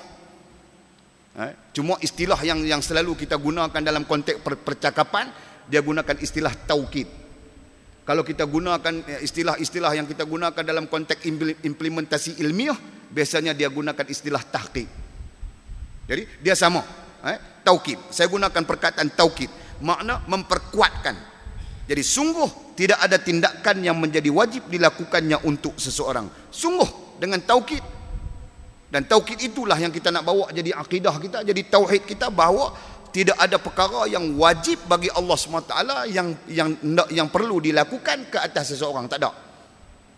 Cuma istilah yang selalu kita gunakan dalam konteks percakapan, dia gunakan istilah taukid. Kalau kita gunakan istilah-istilah yang kita gunakan dalam konteks implementasi ilmiah, biasanya dia gunakan istilah tahqiq. Jadi dia sama. Taukid. Saya gunakan perkataan taukid. Makna memperkuatkan. Jadi sungguh tidak ada tindakan yang menjadi wajib dilakukannya untuk seseorang. Sungguh dengan taukid. Dan taukid itulah yang kita nak bawa jadi akidah kita, jadi tauhid kita, bahawa tidak ada perkara yang wajib bagi Allah SWT yang perlu dilakukan ke atas seseorang. Tak ada.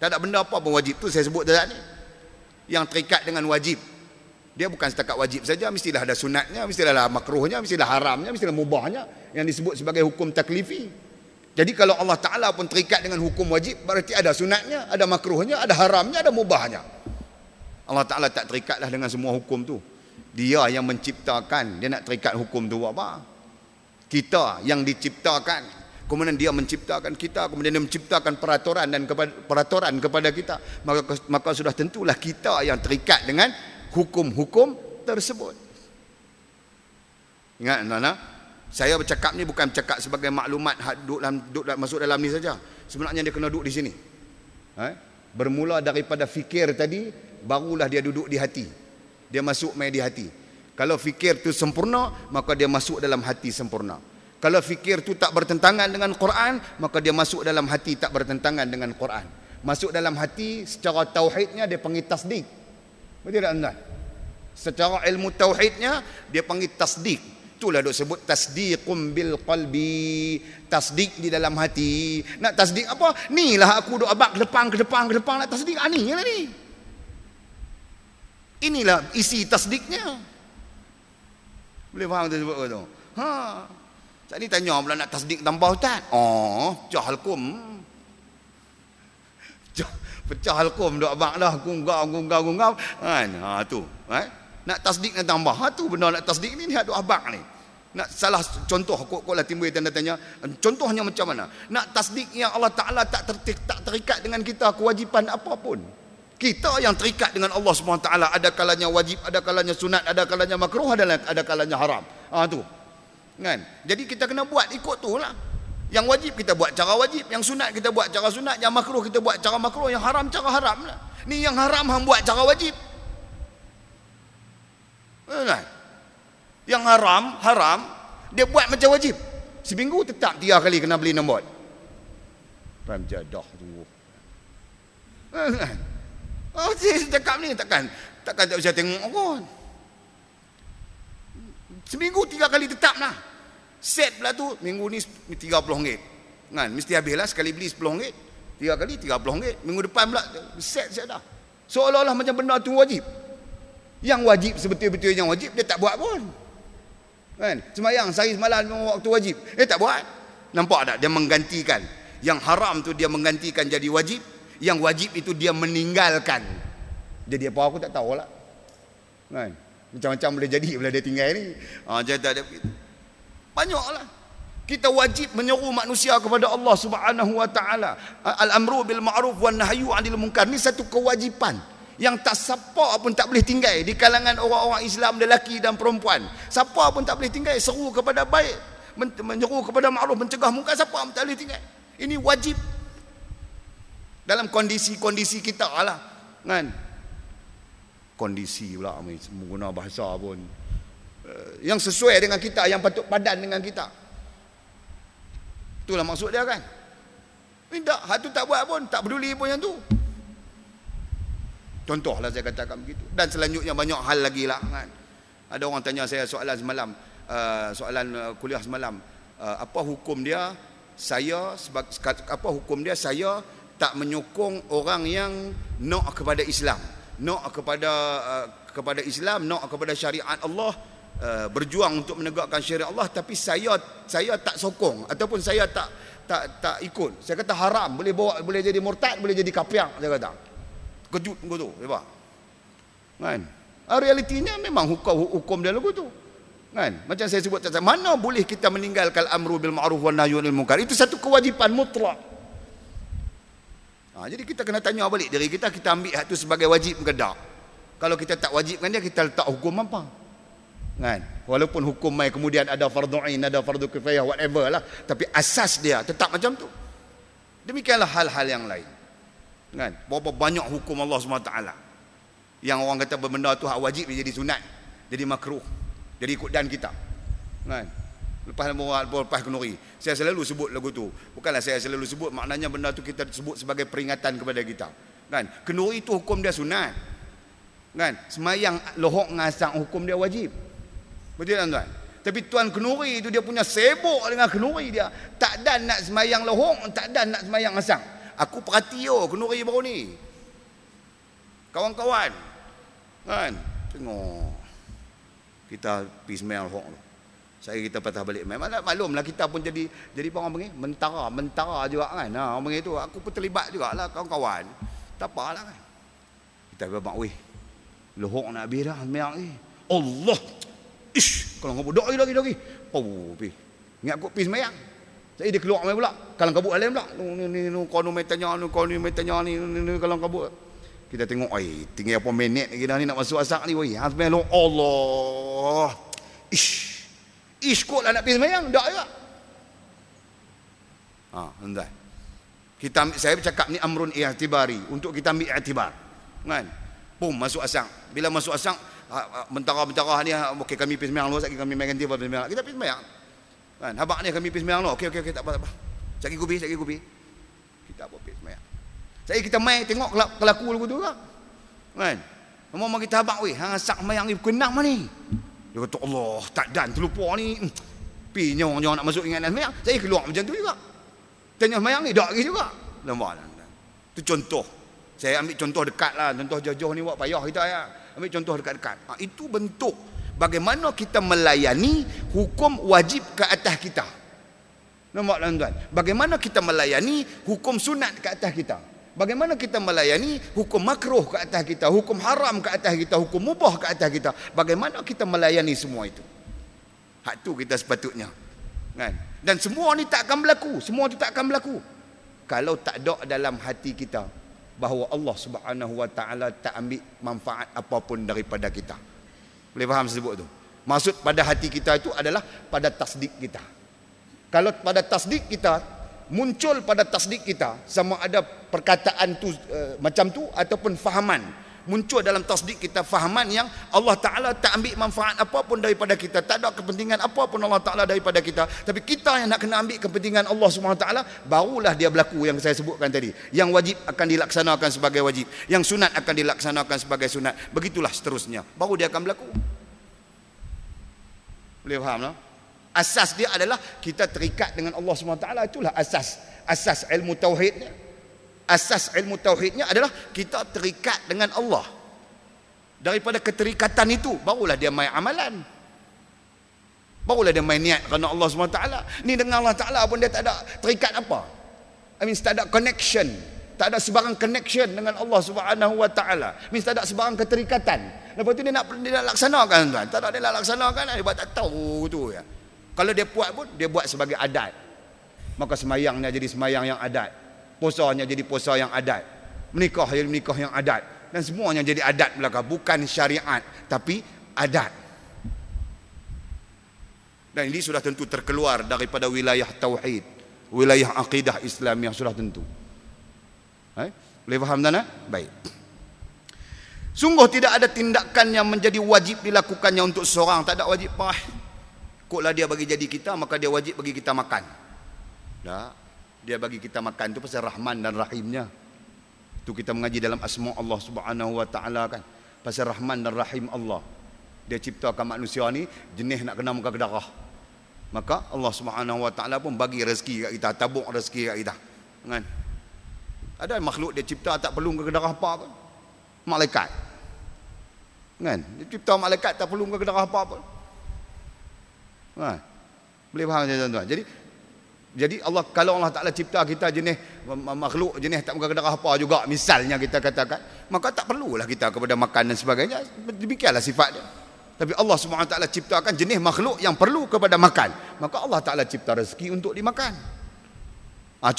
Tak ada benda apa pun wajib. Tu saya sebut tadi. Yang terikat dengan wajib. Dia bukan setakat wajib saja, mestilah ada sunatnya, mestilah ada makruhnya, mestilah haramnya, mestilah mubahnya, yang disebut sebagai hukum taklifi. Jadi kalau Allah Ta'ala pun terikat dengan hukum wajib, berarti ada sunatnya, ada makruhnya, ada haramnya, ada mubahnya. Allah Ta'ala tak terikatlah dengan semua hukum tu. Dia yang menciptakan, dia nak terikat hukum tu apa? Kita yang diciptakan, kemudian dia menciptakan kita, kemudian dia menciptakan peraturan kepada kita. Maka sudah tentulah kita yang terikat dengan hukum-hukum tersebut. Ingat tuan-tuan, saya bercakap ni bukan bercakap sebagai maklumat duduk masuk dalam ni saja. Sebenarnya dia kena duduk di sini. Bermula daripada fikir tadi, barulah dia duduk di hati. Dia masuk main di hati. Kalau fikir tu sempurna, maka dia masuk dalam hati sempurna. Kalau fikir tu tak bertentangan dengan Quran, maka dia masuk dalam hati tak bertentangan dengan Quran. Masuk dalam hati secara tauhidnya dia panggil tasdik. Betul tak tuan? Secara ilmu tauhidnya dia panggil tasdik. Itulah dok sebut tasdiqum bil qalbi, tasdik di dalam hati. Nak tasdik apa? Nilah aku dok abak ke depan nak tasdik. Ni lah ni. Inilah isi tasdiknya. Boleh faham tu sebut tu? Ha. Tadi tanya pula nak tasdik tambah ustaz. Oh, pecah halkum. Pecah halkum dok abak dah gunggau kan. Ha tu, nak tasdik nak tambah. Ha tu benda nak tasdik ni dok abak ni. Nak salah contoh kok lah timbul tanda tanya. Contohnya macam mana? Nak tasdik yang Allah Taala tak terikat dengan kita kewajipan apapun. Kita yang terikat dengan Allah SWT. Ada kalanya wajib, ada kalanya sunat, ada kalanya makruh, ada kalanya haram. Ha tu. Kan? Jadi kita kena buat ikut tu lah. Yang wajib kita buat cara wajib, yang sunat kita buat cara sunat, yang makruh kita buat cara makruh, yang haram cara haram lah. Ni yang haram hang buat cara wajib. Kan? Yang haram dia buat macam wajib. Seminggu tetap 3 kali kena beli nombor. Ram jadah tu. Oh, saya cakap ni takkan tak bisa tengok pun. Seminggu 3 kali tetap lah. Set pula tu minggu ni RM30. Kan? Mesti habislah sekali beli RM10. 3 kali RM30. Minggu depan pula set dah. Seolah-olah macam benda tu wajib. Yang wajib sebetul-betul yang wajib dia tak buat pun. Kan? Sembahyang sehari semalam waktu wajib. Tak buat. Nampak tak? Dia menggantikan. Yang haram tu dia menggantikan jadi wajib. Yang wajib itu dia meninggalkan. Jadi apa aku tak tahulah. Kan? Macam-macam boleh jadi bila dia tinggal ni. Banyaklah. Kita wajib menyeru manusia kepada Allah Subhanahu wa taala. Al-amru bil ma'ruf wan nahyu 'anil munkar. Ni satu kewajipan yang tak siapa pun tak boleh tinggal di kalangan orang-orang Islam lelaki dan perempuan. Siapa pun tak boleh tinggal. Seru kepada baik, menyeru kepada ma'ruf, mencegah munkar, siapa pun tak boleh tinggal. Ini wajib dalam kondisi-kondisi kita lah. Kan? Kondisi pula menggunakan bahasa pun yang sesuai dengan kita, yang patut padan dengan kita. Itulah maksud dia kan. Tidak, hak tu tak buat pun, tak peduli pun yang tu. Contohlah saya katakan begitu. Dan selanjutnya banyak hal lagi lah kan. Ada orang tanya saya soalan semalam, soalan kuliah semalam, apa hukum dia saya tak menyokong orang yang nak kepada Islam, nak kepada Islam, nak kepada syariat Allah, berjuang untuk menegakkan syariat Allah, tapi saya tak sokong ataupun saya tak ikut. Saya kata haram, boleh jadi murtad, boleh jadi kafir. Saya kata kejut kau tu, sebab kan realitinya memang hukum dia lagu tu kan. Macam saya sebut tadi, mana boleh kita meninggalkan amru bil ma'ruf wan nahyu anil munkar? Itu satu kewajipan mutlak. Jadi kita kena tanya balik diri kita, kita ambil hak tu sebagai wajib ke tak? Kalau kita tak wajibkan dia, kita letak hukum apa? Kan? Walaupun hukum mai kemudian ada fardhu ain, ada fardhu kifayah, whatever lah, tapi asas dia tetap macam tu. Demikianlah hal-hal yang lain. Kan? Berapa banyak hukum Allah SWT yang orang kata benda tu hak wajib dia jadi sunat, jadi makruh, jadi ikut dan kita. Kan? Lepas kenuri, saya selalu sebut lagu tu. Bukanlah saya selalu sebut, maknanya benda tu kita sebut sebagai peringatan kepada kita. Kan? Kenuri tu hukum dia sunat. Kan? Semayang lohok ngasang hukum dia wajib. Betul tak tuan? Tapi tuan kenuri tu dia punya sibuk dengan kenuri dia. Tak dan nak semayang lohok, tak dan nak semayang ngasang. Aku perhati kenuri baru ni. Kawan-kawan. Kan? Tengok. Kita pergi semayang lohok tu. Saya kita patah balik. Memang maklumlah kita pun jadi apa orang panggil? Mentara juga kan. Orang panggil tu. Aku pun terlibat jugalah kawan-kawan. Tak apalah kan. Kita bermak weh. Lohok nak habis dah semayang ni. Allah. Ish. Kalau kau dok lagi. Oh, pi. Ingat aku pergi semayang. Saya dia keluar main pula. Kalau kabut alam pula. Ni kau ni tanya ni kalau kabut. Kita tengok tinggal apa minit lagi dah ni nak masuk asak ni weh. Hang semayang Allah. Ish kot lah nak pergi semayang dak juga. Hendak. Saya bercakap ni amrun i'tibari, untuk kita ambil i'tibar. Kan? Pum, masuk asang. Bila masuk asang, mentara-mentara ni, okey kami pergi sembahyang dulu, sekali kami main ganti pergi sembahyang. Kita pergi sembahyang. Kan? Habaq ni kami pergi sembahyang dulu. Okey tak apa. Sekali gubi. Kita pergi sembahyang. Saya kita main tengok kelaku lagu tu lah. Kan? Mama kita habaq weh, hang asak sembahyang ni pukul 6 ni. Dia kata Allah, tak dan terlupa ni. Pinyong nak masuk ingat sembahyang. Saya keluar macam tu juga. Tanya sembahyang ni dak lagi juga. Nampak tak? Itu contoh. Saya ambil contoh dekat lah. Contoh jauh-jauh ni buat payah kita ya. Ambil contoh dekat-dekat. Itu bentuk bagaimana kita melayani hukum wajib ke atas kita. Nampak tuan-tuan? Bagaimana kita melayani hukum sunat ke atas kita. Bagaimana kita melayani hukum makruh ke atas kita, hukum haram ke atas kita, hukum mubah ke atas kita. Bagaimana kita melayani semua itu. Hak tu kita sepatutnya. Kan? Dan semua ni tak akan berlaku. Semua tu tak akan berlaku kalau tak ada dalam hati kita bahawa Allah Subhanahu Wa Taala tak ambil manfaat apapun daripada kita. Boleh faham saya sebut tu? Maksud pada hati kita itu adalah pada tasdik kita. Kalau pada tasdik kita, muncul pada tasdik kita, sama ada perkataan tu macam tu ataupun fahaman, muncul dalam tasdik kita fahaman yang Allah Ta'ala tak ambil manfaat apapun daripada kita, tak ada kepentingan apapun Allah Ta'ala daripada kita, tapi kita yang nak kena ambil kepentingan Allah SWT, barulah dia berlaku yang saya sebutkan tadi. Yang wajib akan dilaksanakan sebagai wajib, yang sunat akan dilaksanakan sebagai sunat, begitulah seterusnya, baru dia akan berlaku. Boleh faham tak? Asas dia adalah kita terikat dengan Allah SWT. Itulah asas ilmu tauhidnya. Asas ilmu tauhidnya adalah kita terikat dengan Allah. Daripada keterikatan itu barulah dia main amalan, barulah dia main niat kerana Allah SWT. Ni dengan Allah Ta'ala pun dia tak ada terikat apa, tak ada connection, tak ada sebarang connection dengan Allah Subhanahu Wa Ta'ala, tak ada sebarang keterikatan. Lepas tu dia nak laksanakan tuan, tak ada dia nak laksanakan, dia buat tak tahu tu ya. Kalau dia buat pun dia buat sebagai adat, maka semayangnya jadi semayang yang adat, puasanya jadi puasa yang adat, menikah jadi menikah yang adat, dan semuanya jadi adat belaka, bukan syariat tapi adat. Dan ini sudah tentu terkeluar daripada wilayah tauhid, wilayah akidah Islam yang sudah tentu. Boleh faham tak? Baik. Sungguh tidak ada tindakan yang menjadi wajib dilakukannya untuk seorang. Tak ada wajib pah. Koklah dia bagi jadi kita, maka dia wajib bagi kita makan. Tak. Dia bagi kita makan tu pasal Rahman dan Rahimnya. Tu kita mengaji dalam asma Allah Subhanahu Wa Ta'ala kan. Pasal Rahman dan Rahim Allah. Dia ciptakan manusia ni jenis nak kena muka ke darah. Maka Allah Subhanahu Wa Ta'ala pun bagi rezeki kat kita, tabung rezeki kat kita. Kan? Ada makhluk dia cipta tak perlu ke darah apa pun. Malaikat. Kan? Dia cipta malaikat tak perlu ke darah apa pun. Kan? Boleh faham tuan-tuan? Jadi Allah, kalau Allah Ta'ala cipta kita jenis makhluk jenis tak muka ke darah apa juga, misalnya kita katakan, maka tak perlulah kita kepada makan dan sebagainya. Demikianlah sifat dia. Tapi Allah SWT ciptakan jenis makhluk yang perlu kepada makan, maka Allah Ta'ala cipta rezeki untuk dimakan.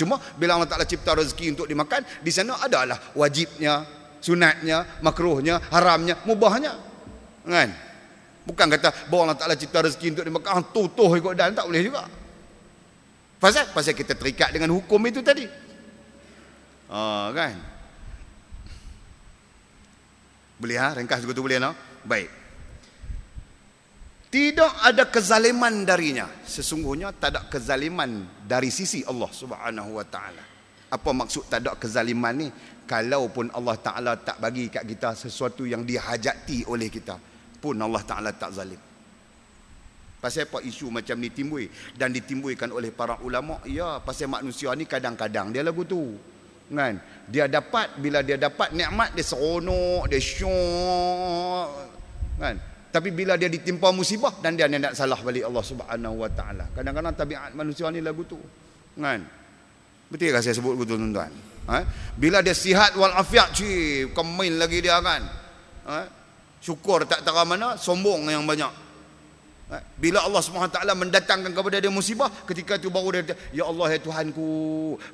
Cuma bila Allah Ta'ala cipta rezeki untuk dimakan, di sana adalah wajibnya, sunatnya, makruhnya, haramnya, mubahnya. Kan? Bukan kata bahawa Allah Ta'ala cipta rezeki untuk dimakan, tutuh ikut dan, tak boleh juga. Pasal kita terikat dengan hukum itu tadi. Kan? Boleh ringkas begitu boleh no? Baik. Tidak ada kezaliman darinya. Sesungguhnya tak ada kezaliman dari sisi Allah Subhanahu Wa Ta'ala. Apa maksud tak ada kezaliman ni? Kalaupun Allah Ta'ala tak bagi kat kita sesuatu yang dihajati oleh kita, pun Allah Ta'ala tak zalim. Pasal apa isu macam ni timbul dan ditimbulkan oleh para ulama? Ya, pasal manusia ni kadang-kadang dia lagu tu. Kan? Dia dapat, bila dia dapat nikmat dia seronok, dia syok. Kan? Tapi bila dia ditimpa musibah dan dia nak salah balik Allah Subhanahu Wa Ta'ala. Kadang-kadang tabiat manusia ni lagu tu. Kan? Betul ke saya sebut betul tuan-tuan? Bila dia sihat wal afiat, kemain lagi dia kan. Syukur tak tahu mana, sombong yang banyak. Bila Allah SWT mendatangkan kepada dia musibah, ketika itu baru dia kata, ya Allah ya Tuhanku,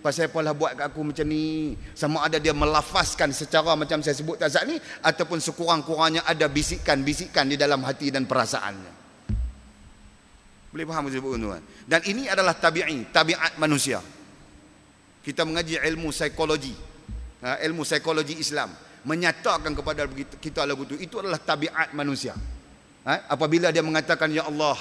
pasal apalah buat kat aku macam ni. Sama ada dia melafazkan secara macam saya sebut tazak ni, ataupun sekurang-kurangnya ada bisikan-bisikan di dalam hati dan perasaannya. Boleh faham saya sebut tuan? Dan ini adalah tabiat manusia. kita mengaji ilmu psikologi, ilmu psikologi Islam, menyatakan kepada kita lagu itu adalah tabiat manusia. Apabila dia mengatakan, ya Allah,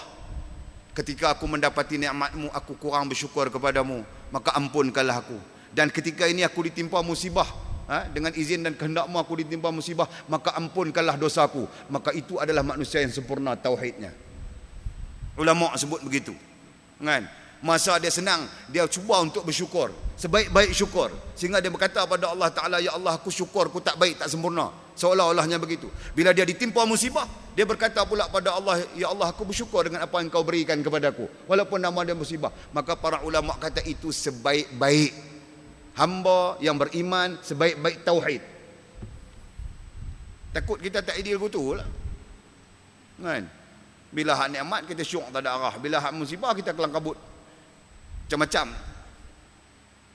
ketika aku mendapati nikmat-Mu, aku kurang bersyukur kepadamu, maka ampunkanlah aku. Dan ketika ini aku ditimpa musibah, dengan izin dan kehendak-Mu aku ditimpa musibah, maka ampunkanlah dosaku. Maka itu adalah manusia yang sempurna tauhidnya. Ulama sebut begitu, kan? Masa dia senang, dia cuba untuk bersyukur sebaik-baik syukur, sehingga dia berkata pada Allah Ta'ala, ya Allah, aku syukur, aku tak baik, tak sempurna, seolah-olahnya begitu. Bila dia ditimpa musibah, dia berkata pula pada Allah, ya Allah, aku bersyukur dengan apa yang kau berikan kepadaku, walaupun nama dia musibah. Maka para ulama kata itu sebaik-baik hamba yang beriman, sebaik-baik tauhid. Takut kita tak ideal betul lah, kan? Bila hak nikmat kita syuk tak ada arah, bila hak musibah kita kelang kabut macam-macam,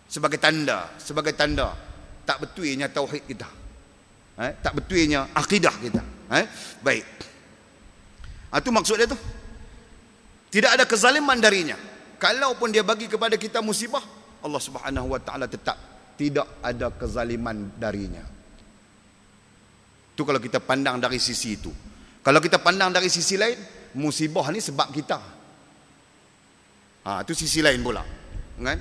sebagai tanda tak betulnya tauhid kita, tak betulnya akidah kita. Baik, itu maksud dia tu. Tidak ada kezaliman darinya. Kalaupun dia bagi kepada kita musibah, Allah Subhanahu wa taala tetap tidak ada kezaliman darinya. Itu kalau kita pandang dari sisi itu. Kalau kita pandang dari sisi lain, musibah ni sebab kita. Itu sisi lain pula, kan?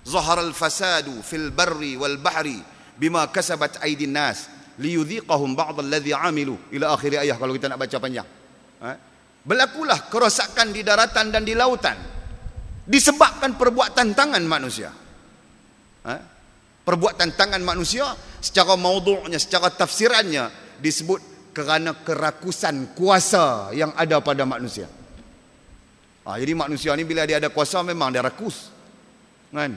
Zaharal fasadu fil barri wal bahri bima kasabat aydin nas liyudhiqahum ba'd alladhi amilu, ila akhir ayat kalau kita nak baca panjang. Berlakulah kerosakan di daratan dan di lautan disebabkan perbuatan tangan manusia. Perbuatan tangan manusia secara maudhu'nya, secara tafsirannya disebut kerana kerakusan kuasa yang ada pada manusia. Jadi manusia ni bila dia ada kuasa memang dia rakus, kan?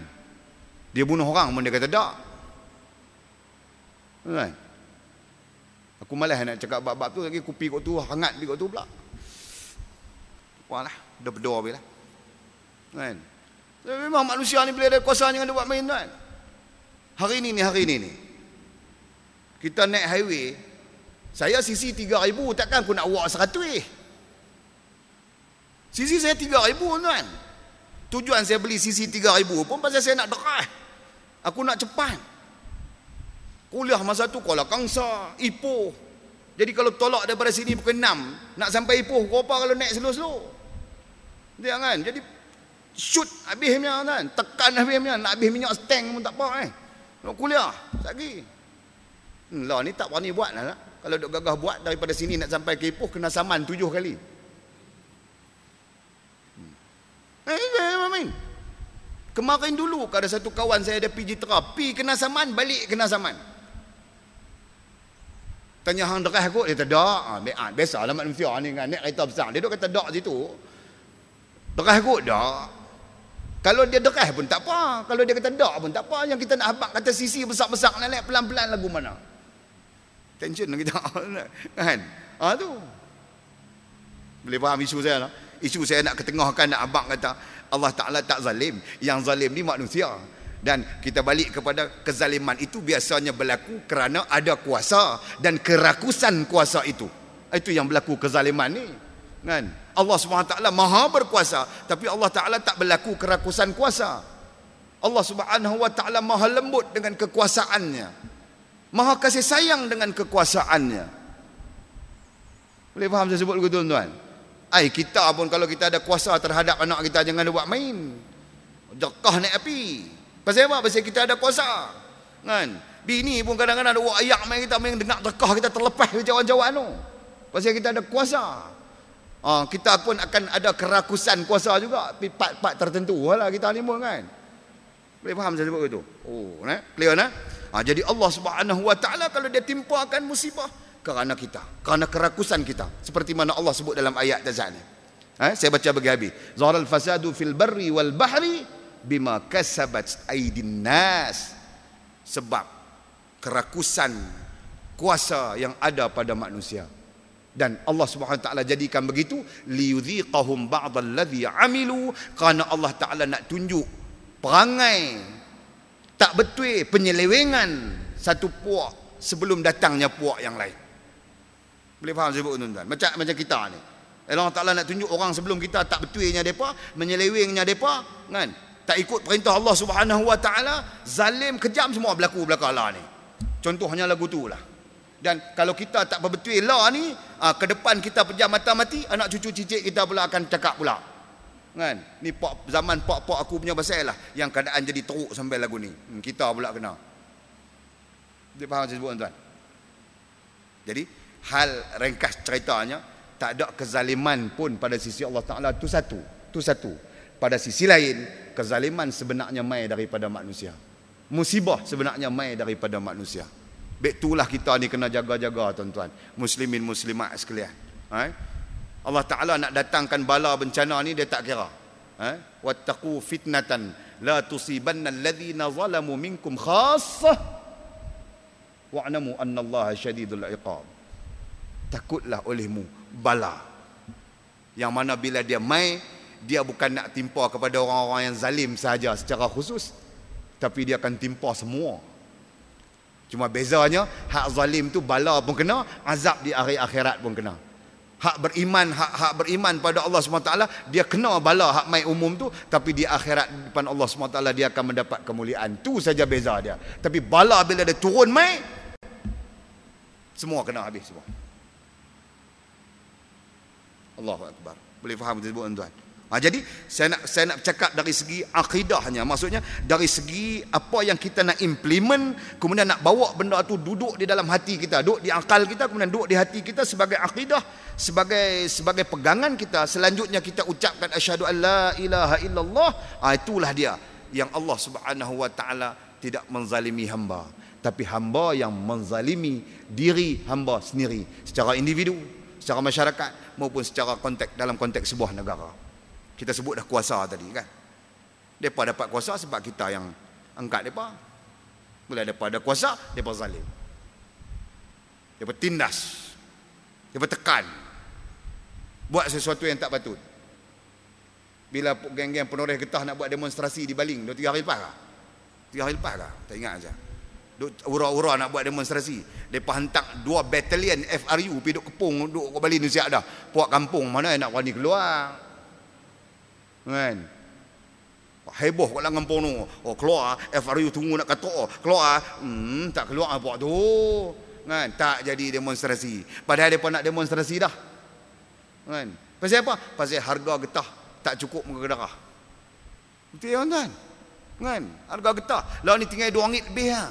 Dia bunuh orang pun dia kata tak, kan? Aku malas nak cakap bab-bab tu lagi, kupi kot tu hangat di kot tu pula. Walah, dah berdoa bila, kan? Memang manusia ni bila ada kuasa jangan dia buat main, kan? Hari ini kita naik highway, saya sisi 3,000, takkan aku nak walk 100. Sisi saya 3,000, tuan. Tujuan saya beli sisi 3,000 pun pasal saya nak deras. Aku nak cepat. Kuliah masa tu Kuala Kangsar, Ipoh. Jadi kalau tolak daripada sini pukul 6, nak sampai Ipoh pukul apa kalau naik slow-slow? Dia kan? Jadi shoot habisnya, kan? Tekan habisnya, nak habis minyak stang pun tak apa, nak kuliah lagi. Lah ni tak berani buat lah. Kalau duk gagah buat daripada sini nak sampai ke Ipoh kena saman 7 kali. Kemarin dulu ada satu kawan saya, ada pergi terapi kena saman, balik kena saman. Tanya hang derah kot, dia kata dak. Biasalah manusia ni kan, naik kereta besar dia duk kata dak situ. Derah kot dak. Kalau dia derah pun tak apa, kalau dia kata dak pun tak apa. Yang kita nak habaq kata sisi besar-besar, naik pelan-pelan lagu mana? Tension kita kan? Tu boleh faham isu saya lah. Isu saya nak ketengahkan, nak abang kata Allah Ta'ala tak zalim, yang zalim ni manusia. Dan kita balik kepada kezaliman itu biasanya berlaku kerana ada kuasa dan kerakusan kuasa itu yang berlaku kezaliman ni, kan? Allah SWT maha berkuasa, tapi Allah Ta'ala tak berlaku kerakusan kuasa. Allah Subhanahu Wa Ta'ala maha lembut dengan kekuasaannya, maha kasih sayang dengan kekuasaannya. Boleh faham saya sebut begitu, tuan-tuan? Kita pun kalau kita ada kuasa terhadap anak kita, jangan buat main. Dekah naik api. Pasal apa? Pasal kita ada kuasa, kan? Bini pun kadang-kadang ada buat ayak main, kita main dengar dekah kita terlepas jawab-jawab tu. Pasal kita ada kuasa. Kita pun akan ada kerakusan kuasa juga, part-part tertentu lah kita ni pun, kan? Boleh faham saya sebut begitu? Clear nah? Jadi Allah Subhanahu Wa Ta'ala kalau dia timpakan musibah kerana kita, kerana kerakusan kita, seperti mana Allah sebut dalam ayat tazani. Saya baca bagi habis. Zaharal fasadu fil barri wal bahri bima kasabat aydin nas, sebab kerakusan kuasa yang ada pada manusia. Dan Allah Subhanahu Wa Ta'ala jadikan begitu liyudhiqahum ba'd alladhi amilu, kerana Allah Ta'ala nak tunjuk perangai tak betul, penyelewengan satu puak sebelum datangnya puak yang lain. Boleh faham saya sebut, tuan-tuan? Macam kita ni, Allah Ta'ala nak tunjuk orang sebelum kita tak betulnya mereka, menyelewengnya mereka, kan? tak ikut perintah Allah Subhanahu Wa Taala, zalim, kejam, semua berlaku belakang lah ni. Contohnya lagu tu lah. Dan kalau kita tak berbetul lah ni, ke depan kita pejam mata mati, anak cucu cicit kita pula akan cakap pula. Kan? Ni zaman pak-pak aku punya pasal lah, yang keadaan jadi teruk sampai lagu ni. Kita pula kena. Dia faham saya sebut tuan? Jadi hal ringkas ceritanya, tak ada kezaliman pun pada sisi Allah Ta'ala, tu satu. Pada sisi lain, kezaliman sebenarnya mai daripada manusia. Musibah sebenarnya mai daripada manusia. Itulah kita ni kena jaga-jaga tuan-tuan, muslimin muslimat sekalian. Allah Ta'ala nak datangkan bala bencana ni, dia tak kira. Wattaqu fitnatan la tusibanna alladhina zalamu minkum khassah wa'lamu annallaha syadidul iqab. Takutlah olehmu bala yang mana bila dia mai, dia bukan nak timpa kepada orang-orang yang zalim sahaja secara khusus, tapi dia akan timpa semua. Cuma bezanya, hak zalim tu bala pun kena, azab di akhirat pun kena. Hak beriman pada Allah SWT, dia kena bala hak mai umum tu, tapi di akhirat depan Allah SWT dia akan mendapat kemuliaan. Tu saja beza dia. Tapi bala bila dia turun mai, semua kena habis semua. Allahu Akbar. Boleh faham kita sebut tuan-tuan? Jadi saya nak cakap dari segi akidahnya, maksudnya dari segi apa yang kita nak implement, kemudian nak bawa benda tu duduk di dalam hati kita, duduk di akal kita, kemudian duduk di hati kita sebagai akidah, sebagai pegangan kita. Selanjutnya kita ucapkan asyhadu an la ilaha illallah. Itulah dia yang Allah Subhanahu Wa Taala tidak menzalimi hamba, tapi hamba yang menzalimi diri hamba sendiri, secara individu, secara masyarakat, maupun secara dalam konteks sebuah negara. Kita sebut dah kuasa tadi kan. Mereka dapat kuasa sebab kita yang angkat mereka. Bila mereka ada kuasa, mereka zalim. Mereka tindas. Mereka tekan. Buat sesuatu yang tak patut. Bila geng-geng penoreh getah nak buat demonstrasi di Baling, 2-3 hari lepas kah? 3 hari lepas kah? Tak ingat saja. Ura-ura nak buat demonstrasi. Mereka hantar 2 batalion FRU pergi duduk kepung, duduk ke Bali ni siap dah. Puak kampung mana yang nak berani keluar. Kan? Heboh kat dalam kampung tu. Keluar, FRU tunggu nak kata. Keluar, tak keluar apa tu. Kan? Tak jadi demonstrasi. Padahal mereka nak demonstrasi dah. Kan? Pasal apa? Pasal harga getah tak cukup menggedarah. Betul ya tuan? Kan? Harga getah. Lah ni tinggal RM2 lebih lah.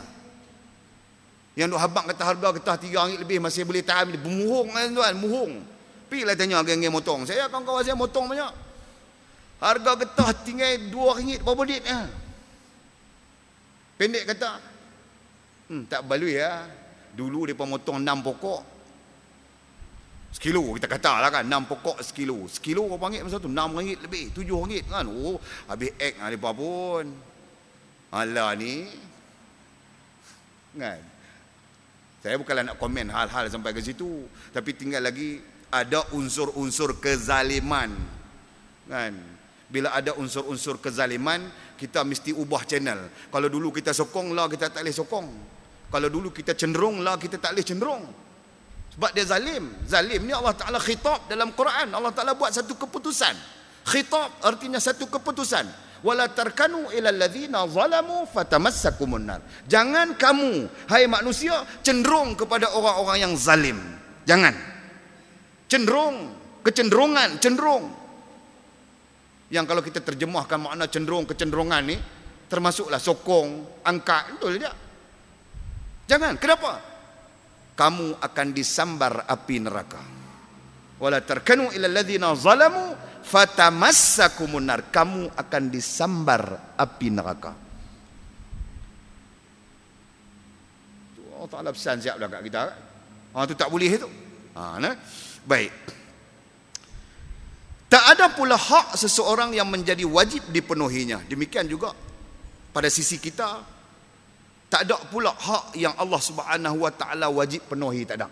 Yang duk habang kata harga getah RM3 lebih masih boleh tahan. Bermuhung kan tuan? Muhung. Pergilah tanya geng-geng motong. Saya kawan-kawan saya motong banyak. Harga getah tinggal RM2 berapa dit lah. Pendek kata, tak balui lah. Dulu mereka motong 6 pokok sekilo, kita kata lah kan, 6 pokok sekilo. Sekilo berapa ringgit masa tu? RM6 lebih, RM7 kan. Habis ek lah mereka pun. Alah ni kan. Saya bukanlah nak komen hal-hal sampai ke situ, tapi tinggal lagi ada unsur-unsur kezaliman kan. Bila ada unsur-unsur kezaliman, kita mesti ubah channel. Kalau dulu kita sokong lah, kita tak boleh sokong. Kalau dulu kita cenderung lah, kita tak boleh cenderung. Sebab dia zalim. Zalim ni Allah Ta'ala khitab dalam Quran. Allah Ta'ala buat satu keputusan. Khitab artinya satu keputusan. Wala tarkanu ilal ladzina zalamu fatamassakumun nar. Jangan kamu, hai manusia, cenderung kepada orang-orang yang zalim. Jangan. Cenderung, cenderung. Yang kalau kita terjemahkan makna cenderung, kecenderungan ni, termasuklah sokong, angkat, betul tak? Jangan. Kenapa? Kamu akan disambar api neraka. Wala tarkanu ilal ladzina zalamu fatamassakumun nar. Kamu akan disambar api neraka. Allah Ta'ala pesan siap dah kat kita. Tu tak boleh itu. Baik. Tak ada pula hak seseorang yang menjadi wajib dipenuhinya. Demikian juga pada sisi kita, tak ada pula hak yang Allah Subhanahu Wa Taala wajib penuhi, tak ada.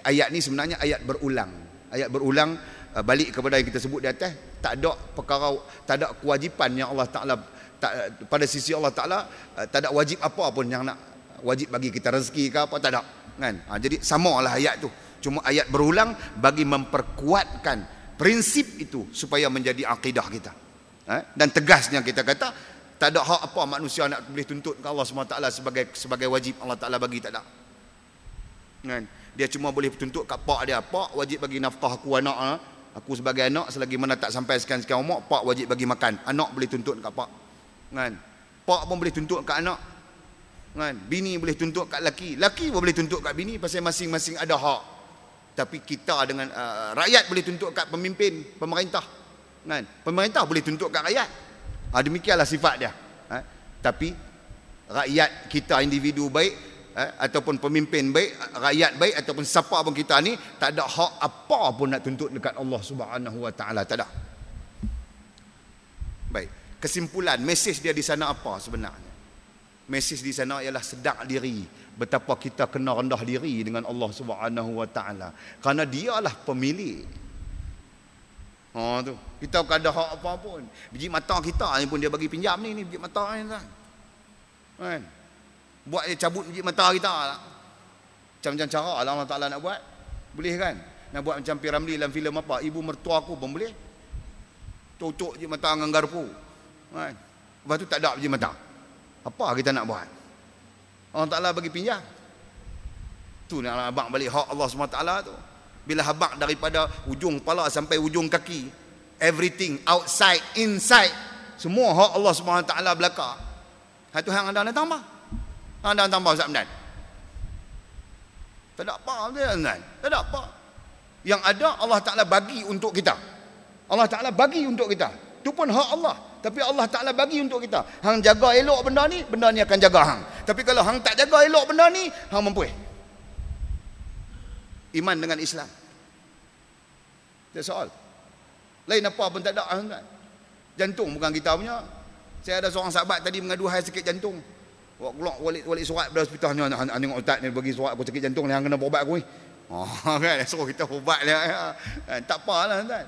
Ayat ni sebenarnya ayat berulang. Ayat berulang balik kepada yang kita sebut di atas. Tak ada perkara, tak ada kewajipan yang Allah Taala, pada sisi Allah Taala tak ada wajib apa pun yang nak wajib bagi kita rezeki ke apa, tak ada kan. Jadi samalah ayat tu. Cuma ayat berulang bagi memperkuatkan prinsip itu supaya menjadi akidah kita. Dan tegasnya kita kata tak ada hak apa manusia nak boleh tuntut ke Allah SWT sebagai wajib Allah Ta'ala bagi, tak ada. Kan? Dia cuma boleh tuntut kat pak dia, pak wajib bagi nafkah aku anak, aku sebagai anak selagi mana tak sampai sekian-sekian umur, pak wajib bagi makan. Anak boleh tuntut kat pak. Kan? Pak pun boleh tuntut kat anak. Kan? Bini boleh tuntut kat laki. Laki pun boleh tuntut kat bini pasal masing-masing ada hak. Tapi kita dengan rakyat boleh tuntut kat pemimpin, pemerintah. Kan? Pemerintah boleh tuntut kat rakyat. Demikianlah sifat dia. Tapi rakyat kita, individu baik, ataupun pemimpin baik, rakyat baik, ataupun siapa pun kita ni, tak ada hak apa pun nak tuntut dekat Allah Subhanahu Wa Taala, tak ada. Baik, kesimpulan mesej dia di sana apa sebenarnya? Mesej di sana ialah sedar diri, betapa kita kena rendah diri dengan Allah Subhanahu Wa Taala, kerana dialah pemilik. Tu kita tak ada hak apa pun. Biji mata kita ni pun dia bagi pinjam ni biji mata ni kan. Buat dia cabut biji mata kita lah. Macam-macam cara lah Allah Ta'ala nak buat. Boleh kan? Nak buat macam P. Ramlee dalam filem apa, ibu mertua aku pun boleh. Cocok biji mata dengan garpu kan? Lepas tu tak ada biji mata. Apa kita nak buat? Allah Ta'ala bagi pinjam. Tu nak abang balik hak Allah SWT tu. Bila habaq daripada ujung kepala sampai ujung kaki, everything outside, inside, semua hak Allah SWT belaka. Itu hang anda nak tambah. Anda tambah Ustaz Hamdan. Tak ada apa dia Hamdan. Tak ada apa. Yang ada Allah Ta'ala bagi untuk kita. Allah Ta'ala bagi untuk kita. Itu pun hak Allah. Tapi Allah Ta'ala bagi untuk kita. Hang jaga elok benda ni akan jaga hang. Tapi kalau hang tak jaga elok benda ni, hang mampu. Iman dengan Islam. That's all. Lain apa pun tak ada. Jantung bukan kita punya. Saya ada seorang sahabat tadi mengadu hai sakit jantung. Keluar walik surat dari hospital ni, tengok ustaz ni bagi surat aku sakit jantung ni, hang kena berubat aku ni. Kan suruh kita ubat dia. Tak apalah tuan.